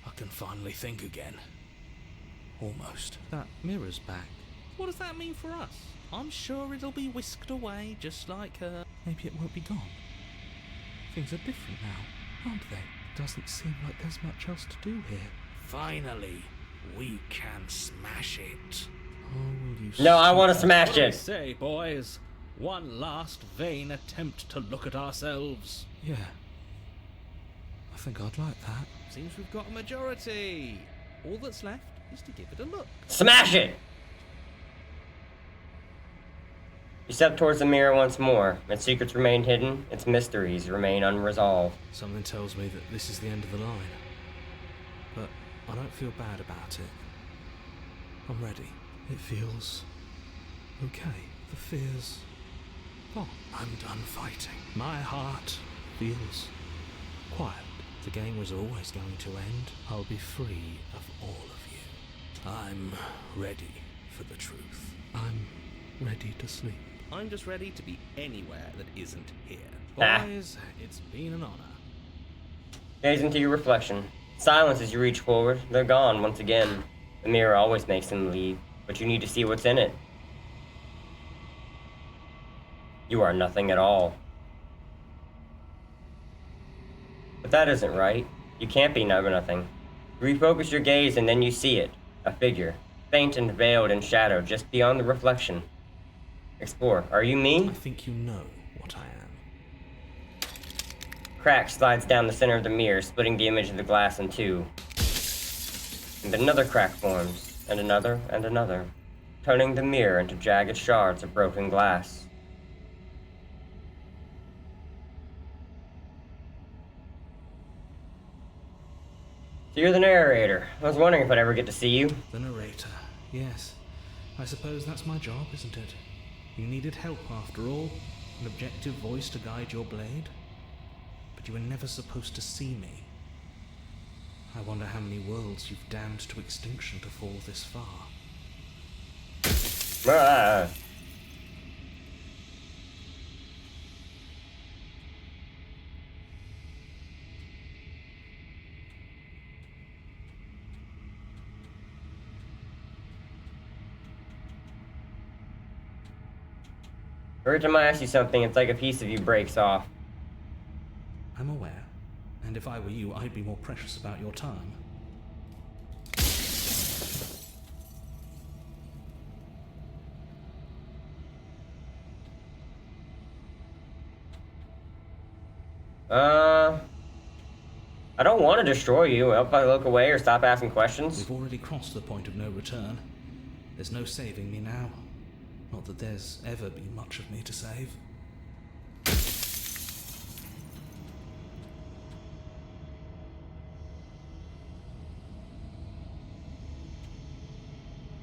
I can finally think again. Almost. That mirror's back. What does that mean for us? I'm sure it'll be whisked away, just like her. Maybe it won't be gone. Things are different now, aren't they? Doesn't seem like there's much else to do here. Finally, we can smash it. Oh, will you No, I want to smash I it. say, boys, one last vain attempt to look at ourselves. Yeah. I think I'd like that. Seems we've got a majority. All that's left is to give it a look. Smash it! You step towards the mirror once more. Its secrets remain hidden. Its mysteries remain unresolved. Something tells me that this is the end of the line. But I don't feel bad about it. I'm ready. It feels Okay, the fear's gone. I'm done fighting. My heart feels quiet. The game was always going to end. I'll be free of all of you. I'm ready for the truth. I'm ready to sleep. I'm just ready to be anywhere that isn't here. Boys, it's been an honor. Gaze into your reflection. Silence as you reach forward. They're gone once again. The mirror always makes them leave, but you need to see what's in it. You are nothing at all. But that isn't right. You can't be nothing. You refocus your gaze and then you see it. A figure. Faint and veiled in shadow just beyond the reflection. Explore. Are you me? I think you know what I am. Crack slides down the center of the mirror, splitting the image of the glass in two. And another crack forms, and another, turning the mirror into jagged shards of broken glass. So you're the narrator. I was wondering if I'd ever get to see you. The narrator, yes. I suppose that's my job, isn't it? You needed help after all, an objective voice to guide your blade. But you were never supposed to see me. I wonder how many worlds you've damned to extinction to fall this far. Ah. Every time I ask you something, it's like a piece of you breaks off. I'm aware, and if I were you, I'd be more precious about your time. I don't want to destroy you. I'll probably look away or stop asking questions. We've already crossed the point of no return. There's no saving me now. Not that there's ever been much of me to save.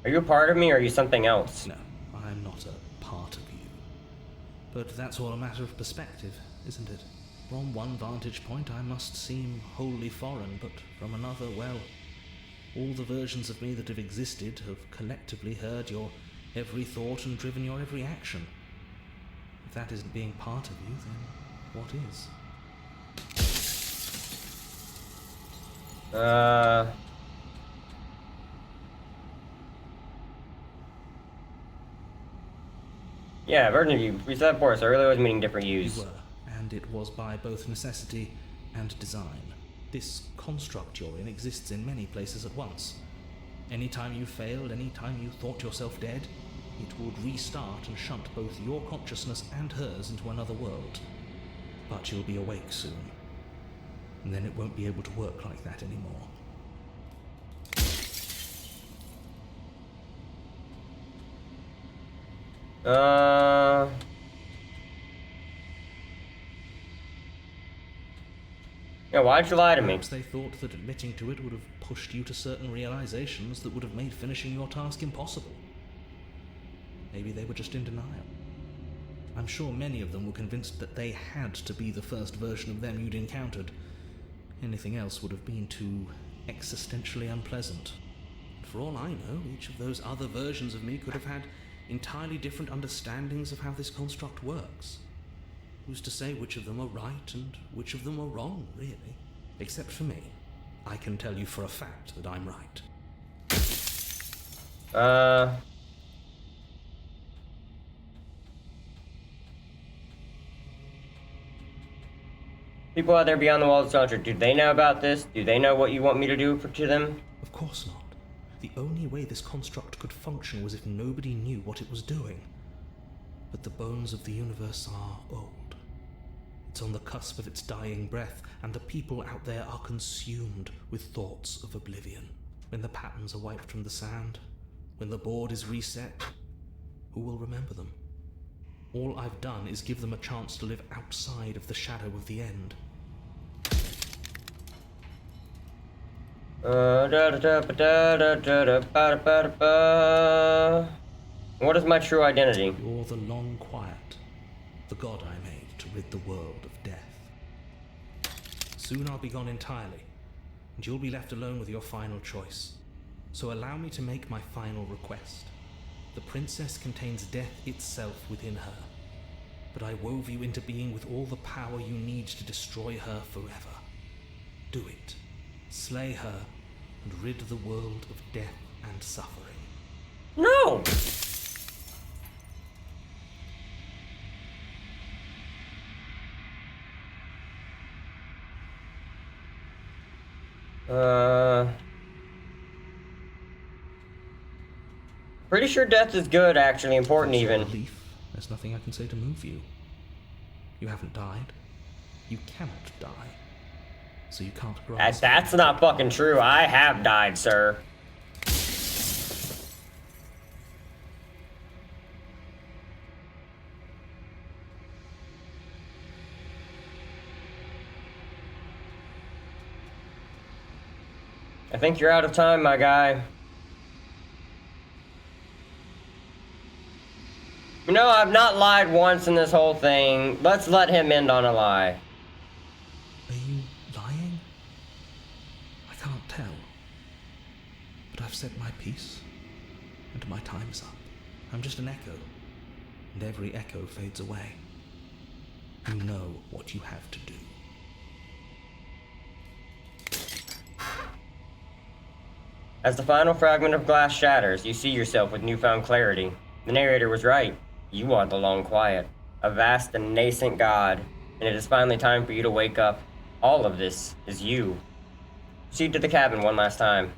Are you a part of me or are you something else? No, I'm not a part of you. But that's all a matter of perspective, isn't it? From one vantage point I must seem wholly foreign, but from another, well, all the versions of me that have existed have collectively heard your every thought and driven your every action. If that isn't being part of you, then what is? Yeah, version of you. We said before, so earlier was meaning different yous. You were, and it was by both necessity and design. This construct you're in exists in many places at once. Anytime you failed, anytime you thought yourself dead, it would restart and shunt both your consciousness and hers into another world. But you'll be awake soon, and then it won't be able to work like that anymore. Yeah, why'd you lie to me? Perhaps they thought that admitting to it would have pushed you to certain realizations that would have made finishing your task impossible. Maybe they were just in denial. I'm sure many of them were convinced that they had to be the first version of them you'd encountered. Anything else would have been too existentially unpleasant. For all I know, each of those other versions of me could have had entirely different understandings of how this construct works. Who's to say which of them are right and which of them are wrong, really? Except for me. I can tell you for a fact that I'm right. People out there beyond the walls of Soldier, do they know about this? Do they know what you want me to do to them? Of course not. The only way this construct could function was if nobody knew what it was doing. But the bones of the universe are old. It's on the cusp of its dying breath, and the people out there are consumed with thoughts of oblivion. When the patterns are wiped from the sand, when the board is reset, who will remember them? All I've done is give them a chance to live outside of the shadow of the end. What is my true identity? You're the Long Quiet, the god I made to rid the world of death. Soon I'll be gone entirely, and you'll be left alone with your final choice. So allow me to make my final request. The princess contains death itself within her, but I wove you into being with all the power you need to destroy her forever. Do it. Slay her, and rid the world of death and suffering. No! Pretty sure death is good, actually, important even. Relief. There's nothing I can say to move you. You haven't died. You cannot die. So you can't grasp. That's not fucking true. I have died, sir. I think you're out of time, my guy. You know, I've not lied once in this whole thing. Let's let him end on a lie. Are you lying? I can't tell. But I've said my piece, and my time's up. I'm just an echo, and every echo fades away. You know what you have to do. As the final fragment of glass shatters, you see yourself with newfound clarity. The narrator was right. You are the Long Quiet, a vast and nascent god, and it is finally time for you to wake up. All of this is you. Proceed to the cabin one last time.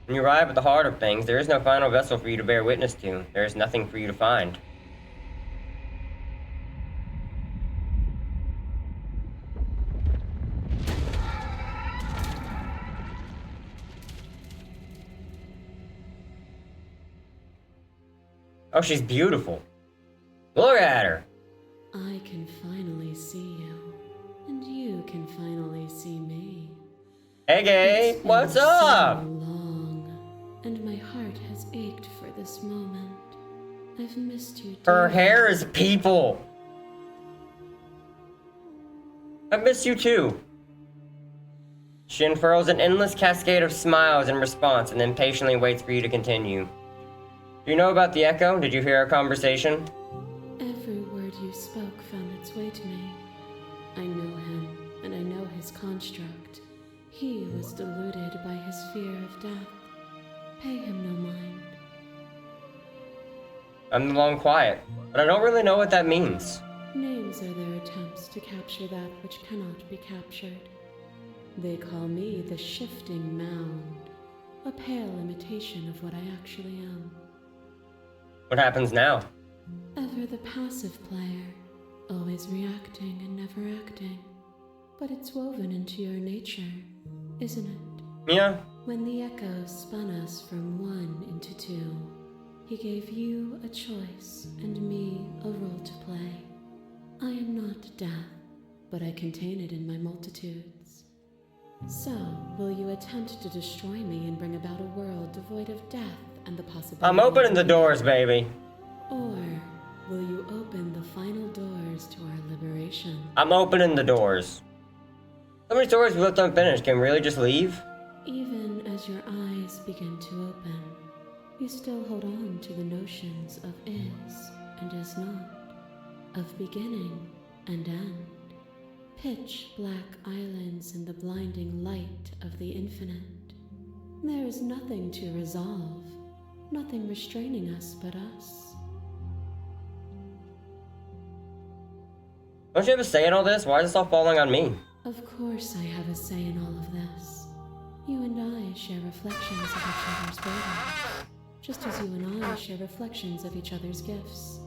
When you arrive at the heart of things, there is no final vessel for you to bear witness to. There is nothing for you to find. Oh, she's beautiful. Look at her. I can finally see you, and you can finally see me. Hey, gay, It's been what's up? So long, and my heart has ached for this moment. I've missed you. Her dearly. hair is people. I miss you too. She unfurls an endless cascade of smiles in response and then patiently waits for you to continue. Do you know about the Echo? Did you hear our conversation? Every word you spoke found its way to me. I know him, and I know his construct. He was deluded by his fear of death. Pay him no mind. I'm the Long Quiet, but I don't really know what that means. Names are their attempts to capture that which cannot be captured. They call me the Shifting Mound, a pale imitation of what I actually am. What happens now? Ever the passive player, always reacting and never acting. But it's woven into your nature, isn't it? Yeah. When the Echo spun us from one into two, he gave you a choice and me a role to play. I am not death, but I contain it in my multitudes. So, will you attempt to destroy me and bring about a world devoid of death and the possibility? I'm opening the doors, baby. Or will you open the final doors to our liberation? I'm opening the doors. So many stories we left unfinished. Can we really just leave? Even as your eyes begin to open, you still hold on to the notions of is and is not, of beginning and end. Pitch black islands in the blinding light of the infinite. There is nothing to resolve, nothing restraining us but us. Don't you have a say in all this? Why is this all falling on me? Of course I have a say in all of this. You and I share reflections of each other's burdens, just as you and I share reflections of each other's gifts.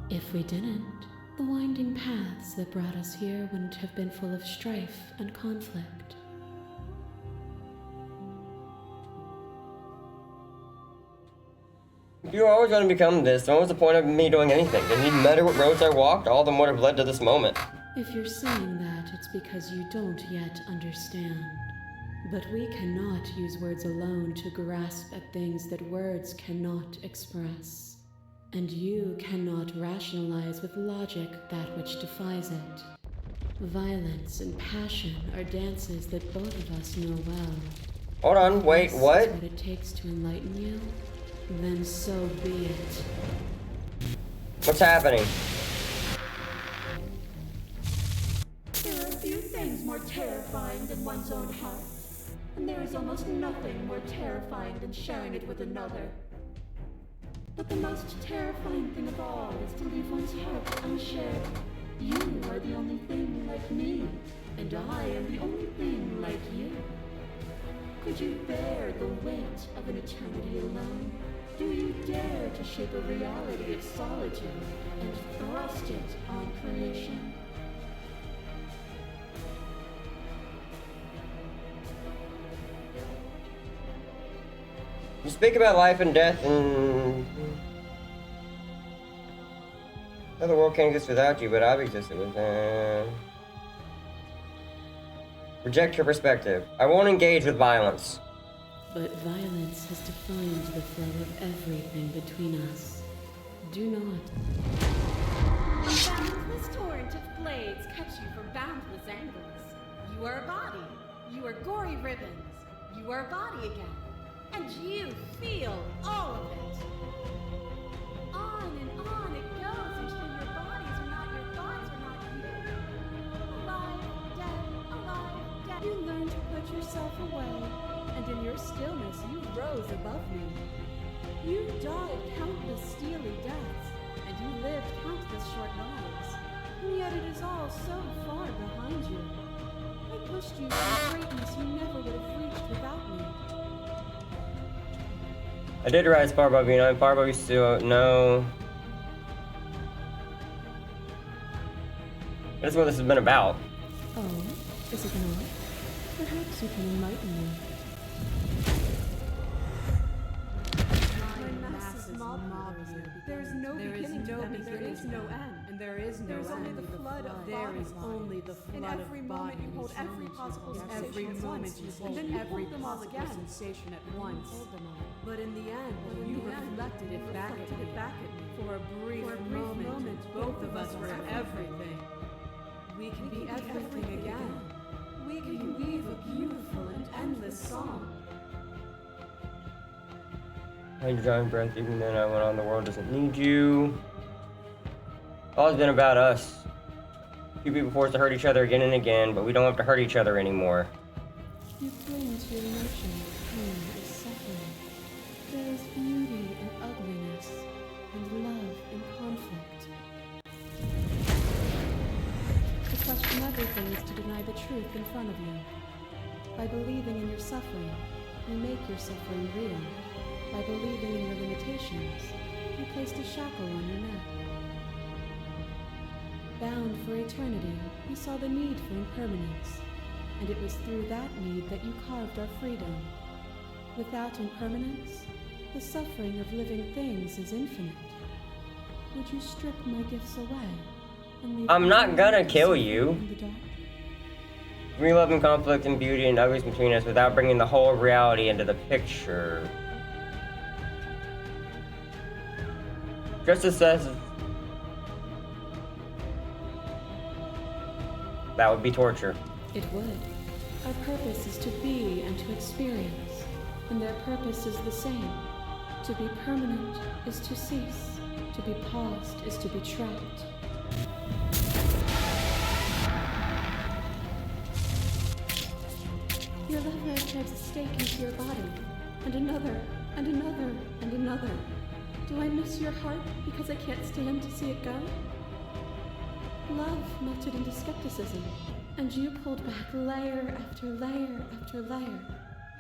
If we didn't, the winding paths that brought us here wouldn't have been full of strife and conflict. If you were always going to become this, then what was the point of me doing anything? Didn't even matter what roads I walked, all of them would have led to this moment. If you're saying that, it's because you don't yet understand. But we cannot use words alone to grasp at things that words cannot express. And you cannot rationalize with logic that which defies it. Violence and passion are dances that both of us know well. Hold on, wait, This what? is what it takes to enlighten you? Then so be it. What's happening? There are few things more terrifying than one's own heart. And there is almost nothing more terrifying than sharing it with another. But the most terrifying thing of all is to leave one's heart unshared. You are the only thing like me, and I am the only thing like you. Could you bear the weight of an eternity alone? Do you dare to shape a reality of solitude and thrust it on creation? You speak about life and death and... The world can't exist without you, but I've existed with them. Reject your perspective. I won't engage with violence. But violence has defined the flow of everything between us. Do not. A boundless torrent of blades cut you from boundless angles. You are a body. You are gory ribbons. You are a body again. And you feel all of it. On and on it goes until your bodies are not your thoughts, are not you. Alive, dead, alive, dead. You learn to put yourself away, and in your stillness you rose above me. You died countless steely deaths, and you lived countless short lives. And yet it is all so far behind you. I pushed you to a greatness you never would have reached without me. I did rise far above you, and I'm far above you still. No. That's what this has been about. Oh, is it not? Perhaps you can enlighten me. My masses mob you. There is no beginning to them, and there is no end. And there is no end. Only the flood of There bodies. is only the flood In every of moment you bodies. hold every possible sensation Every at moment once. you And hold then you every hold them all possible again. sensation at once. But in the end, You reflected it back at me. For a brief moment, both of us were everything. We can be everything again. We can weave a beautiful and endless song. I drawing breath, even then I went on, the world doesn't need you. All has been about us. Two people forced to hurt each other again and again, but we don't have to hurt each other anymore. You cling to your emotions, pain and suffering. There is beauty in ugliness, and love in conflict. To question everything is to deny the truth in front of you. By believing in your suffering, you make your suffering real. By believing in your limitations, you placed a shackle on your neck. Bound for eternity, you saw the need for impermanence, and it was through that need that you carved our freedom. Without impermanence, the suffering of living things is infinite. Would you strip my gifts away and leave I'm not me gonna to kill suffer you. in the dark? We love and conflict and beauty and ugliness between us without bringing the whole reality into the picture. Justice says that would be torture. It would. Our purpose is to be and to experience, and their purpose is the same. To be permanent is to cease. To be paused is to be trapped. Your lover drives a stake into your body, and another, and another, and another. Do I miss your heart because I can't stand to see it go? Love melted into skepticism, and you pulled back layer after layer after layer,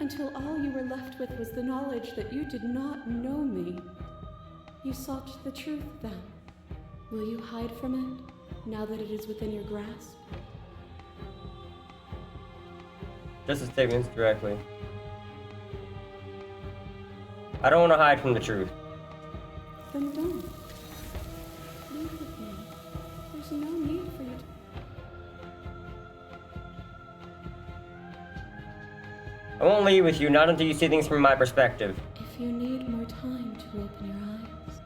until all you were left with was the knowledge that you did not know me. You sought the truth then. Will you hide from it, now that it is within your grasp? Justice statements directly. I don't want to hide from the truth. Then don't. Leave with me. There's no need for you to... I won't leave with you, not until you see things from my perspective. If you need more time to open your eyes.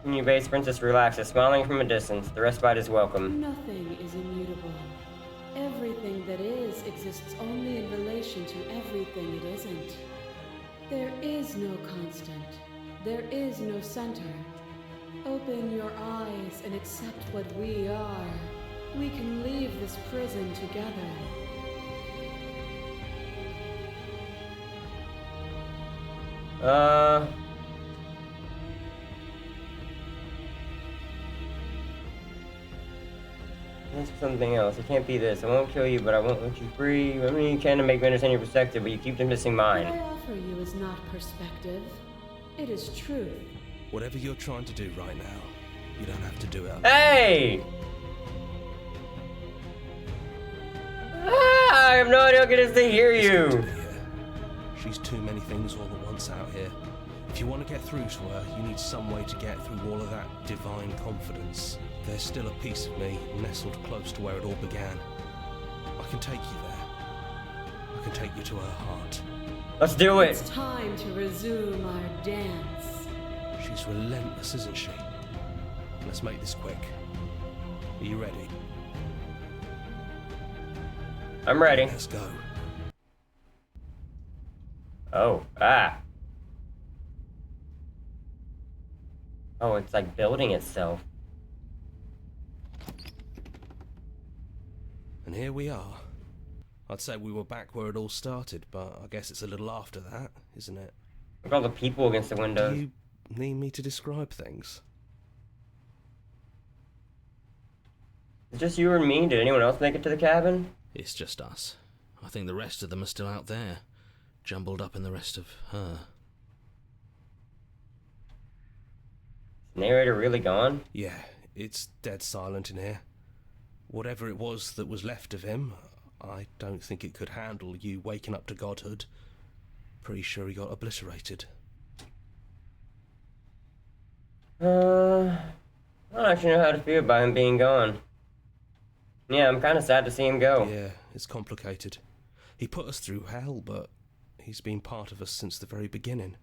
When you base Princess relaxes, smiling from a distance. The respite is welcome. Nothing is immutable. Everything that is exists only in relation to everything it isn't. There is no constant. There is no center. Open your eyes and accept what we are. We can leave this prison together. This is something else. It can't be this. I won't kill you, but I won't let you free. I mean, you can to make me understand your perspective, but you keep dismissing mine. What I offer you is not perspective. It is truth. Whatever you're trying to do right now, you don't have to do it. Hey! I have no idea what it is to hear you. She's too many things all at once out here. If you want to get through to her, you need some way to get through all of that divine confidence. There's still a piece of me nestled close to where it all began. I can take you there. I can take you to her heart. Let's do it. It's time to resume our dance. She's relentless, isn't she? Let's make this quick. Are you ready? I'm ready. Let's go. Oh, Oh, it's like building itself. And here we are. I'd say we were back where it all started, but I guess it's a little after that, isn't it? Look at all the people against the windows. Do you need me to describe things? It's just you and me. Did anyone else make it to the cabin? It's just us. I think the rest of them are still out there, jumbled up in the rest of her. Is the narrator really gone? Yeah, it's dead silent in here. Whatever it was that was left of him, I don't think it could handle you waking up to godhood. Pretty sure he got obliterated. I don't actually know how to feel about him being gone. Yeah, I'm kind of sad to see him go. Yeah, it's complicated. He put us through hell, but he's been part of us since the very beginning,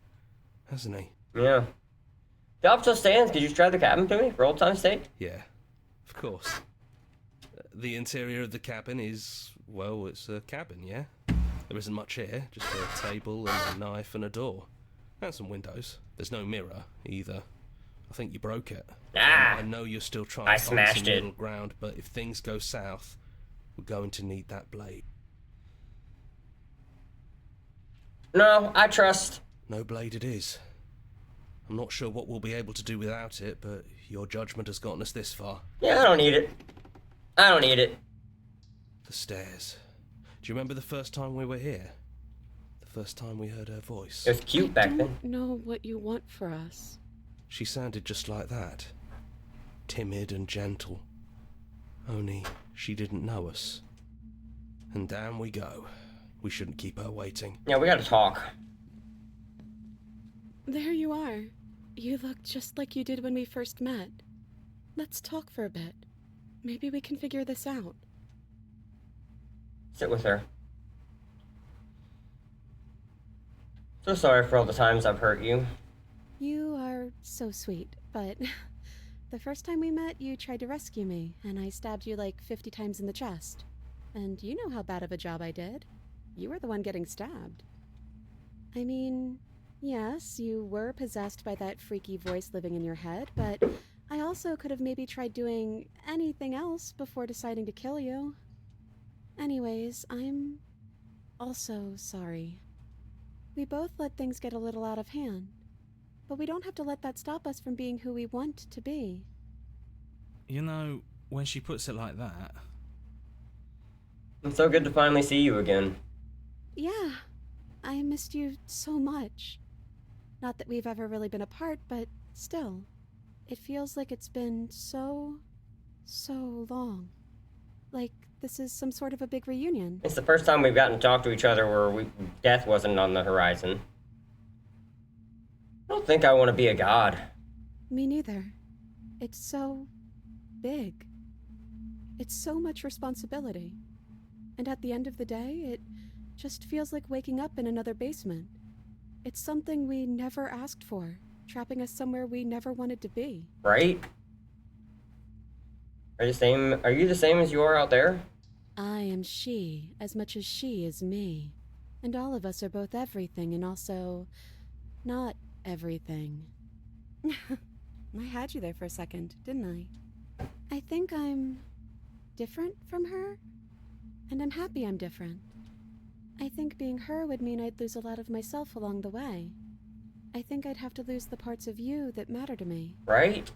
hasn't he? Yeah. The job still stands. Could you try the cabin to me for old time's sake? Yeah, of course. The interior of the cabin is, well, it's a cabin, yeah? There isn't much here, just a table and a knife and a door. And some windows. There's no mirror, either. I think you broke it. I know you're still trying to find some middle ground, but if things go south, we're going to need that blade. No, I trust. No blade it is. I'm not sure what we'll be able to do without it, but your judgment has gotten us this far. Yeah, I don't need it. I don't need it. The stairs. Do you remember the first time we were here? The first time we heard her voice? It was cute back then. I don't know what you want for us. She sounded just like that. Timid and gentle. Only she didn't know us. And down we go. We shouldn't keep her waiting. Yeah, we gotta talk. There you are. You look just like you did when we first met. Let's talk for a bit. Maybe we can figure this out. Sit with her. So sorry for all the times I've hurt you. You are so sweet, but the first time we met, you tried to rescue me, and I stabbed you like 50 times in the chest. And you know how bad of a job I did. You were the one getting stabbed. I mean, yes, you were possessed by that freaky voice living in your head, but I also could have maybe tried doing anything else before deciding to kill you. Anyways, I'm also sorry. We both let things get a little out of hand, but we don't have to let that stop us from being who we want to be. You know, when she puts it like that... It's so good to finally see you again. Yeah, I missed you so much. Not that we've ever really been apart, but still. It feels like it's been so long. Like this is some sort of a big reunion. It's the first time we've gotten to talk to each other where death wasn't on the horizon. I don't think I want to be a god. Me neither. It's so big. It's so much responsibility. And at the end of the day, it just feels like waking up in another basement. It's something we never asked for, trapping us somewhere we never wanted to be. Right? Are you the same as you are out there? I am she as much as she is me. And all of us are both everything and also not everything. I had you there for a second, didn't I? I think I'm different from her, and I'm happy I'm different. I think being her would mean I'd lose a lot of myself along the way. I think I'd have to lose the parts of you that matter to me. Right?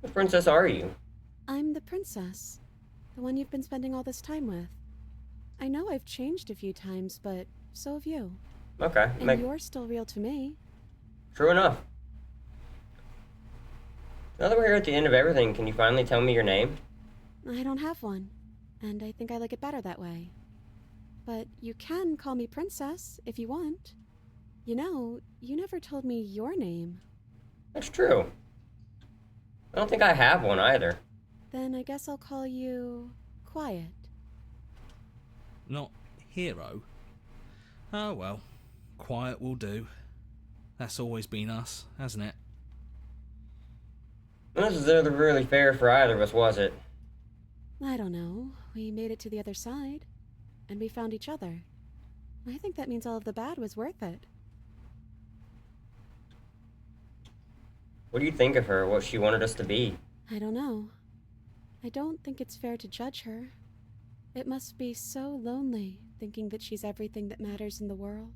What princess are you? I'm the princess. The one you've been spending all this time with. I know I've changed a few times, but so have you. Okay. And you're still real to me. True enough. Now that we're here at the end of everything, can you finally tell me your name? I don't have one, and I think I like it better that way. But you can call me Princess, if you want. You know, you never told me your name. That's true. I don't think I have one either. Then I guess I'll call you Quiet. Not Hero? Oh well, Quiet will do. That's always been us, hasn't it? This was never really fair for either of us, was it? I don't know. We made it to the other side, and we found each other. I think that means all of the bad was worth it. What do you think of her, what she wanted us to be? I don't know. I don't think it's fair to judge her. It must be so lonely, thinking that she's everything that matters in the world.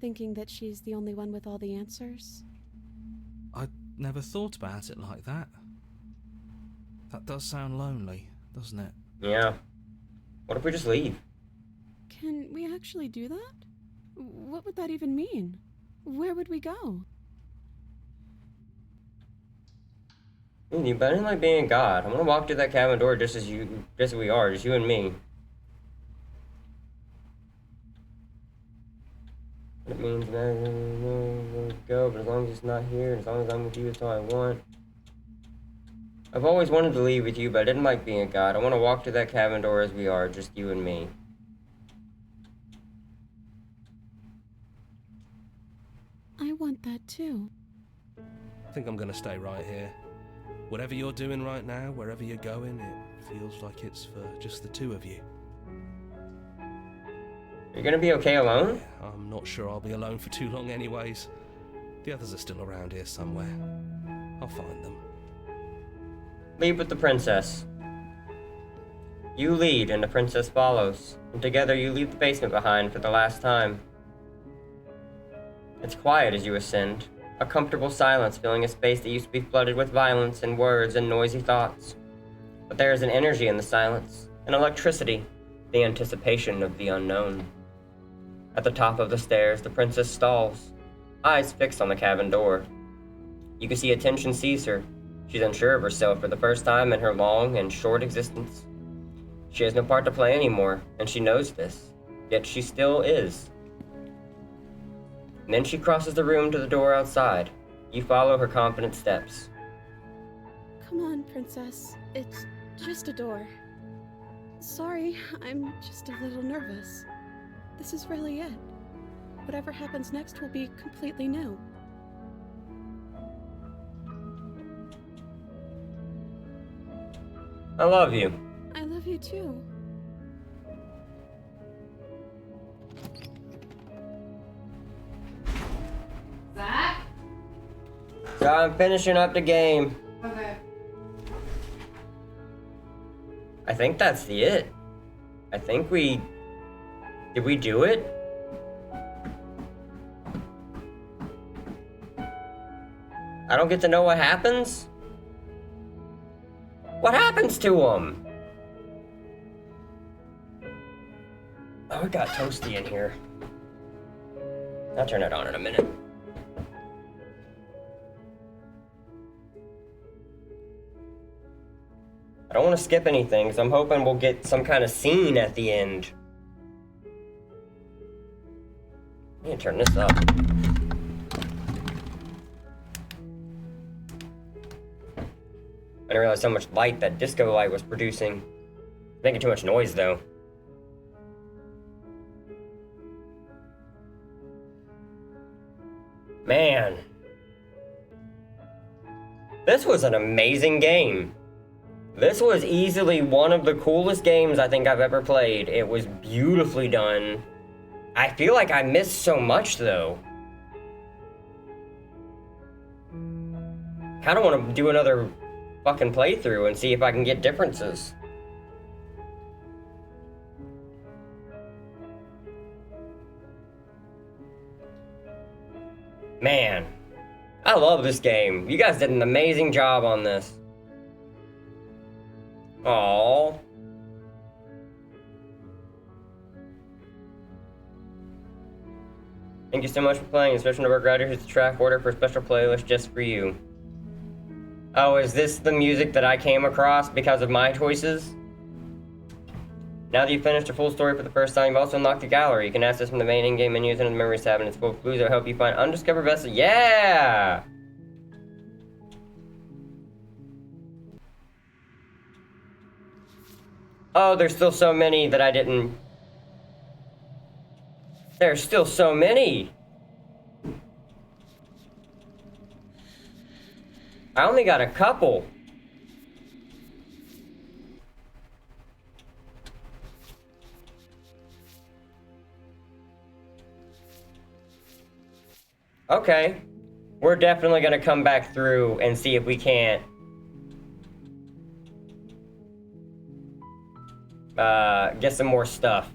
Thinking that she's the only one with all the answers. I never thought about it like that. That does sound lonely, doesn't it? Yeah. What if we just leave? Can we actually do that? What would that even mean? Where would we go? But I didn't like being a god. I want to walk through that cabin door just as we are, just you and me. It means that go, but as long as it's not here, and as long as I'm with you, it's all I want. I've always wanted to leave with you, but I didn't like being a god. I want to walk through that cabin door as we are, just you and me. I want that too. I think I'm gonna stay right here. Whatever you're doing right now, wherever you're going, it feels like it's for just the two of you. You're gonna be okay alone? Yeah, I'm not sure I'll be alone for too long anyways. The others are still around here somewhere. I'll find them. Lead with the princess. You lead and the princess follows. And together you leave the basement behind for the last time. It's quiet as you ascend. A comfortable silence filling a space that used to be flooded with violence and words and noisy thoughts. But there is an energy in the silence, an electricity, the anticipation of the unknown. At the top of the stairs, the princess stalls, eyes fixed on the cabin door. You can see attention seize her. She's unsure of herself for the first time in her long and short existence. She has no part to play anymore, and she knows this, yet she still is. And then she crosses the room to the door outside. You follow her confident steps. Come on, Princess. It's just a door. Sorry, I'm just a little nervous. This is really it. Whatever happens next will be completely new. I love you. I love you too. Zach? So I'm finishing up the game. Okay. I think that's it. I think we... Did we do it? I don't get to know what happens? What happens to him? Oh, it got toasty in here. I'll turn it on in a minute. I don't want to skip anything, because I'm hoping we'll get some kind of scene at the end. I need to turn this up. I didn't realize how much light that disco light was producing. Making too much noise, though. Man. This was an amazing game. This was easily one of the coolest games I think I've ever played. It was beautifully done. I feel like I missed so much, though. Kinda wanna do another fucking playthrough and see if I can get differences. Man, I love this game. You guys did an amazing job on this. Aww. Thank you so much for playing. Special number Grider, here's the track order for a special playlist just for you. Oh, is this the music that I came across because of my choices? Now that you've finished a full story for the first time, you've also unlocked the gallery. You can access from the main in-game menus and the memories tab, and it's full of clues that will help you find undiscovered vessels. Yeah! Oh, there's still so many that I didn't... There's still so many! I only got a couple. Okay. We're definitely gonna come back through and see if we can't get some more stuff.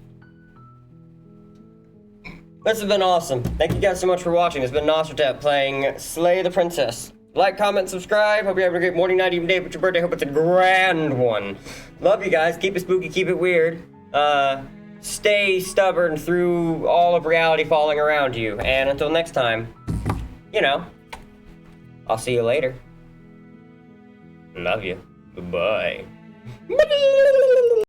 This has been awesome. Thank you guys so much for watching. It's been Nosfertep playing Slay the Princess. Like, comment, subscribe. Hope you're having a great morning, night, even day. But your birthday, hope it's a grand one. Love you guys. Keep it spooky, keep it weird. Stay stubborn through all of reality falling around you. And until next time, you know, I'll see you later. Love you. Goodbye.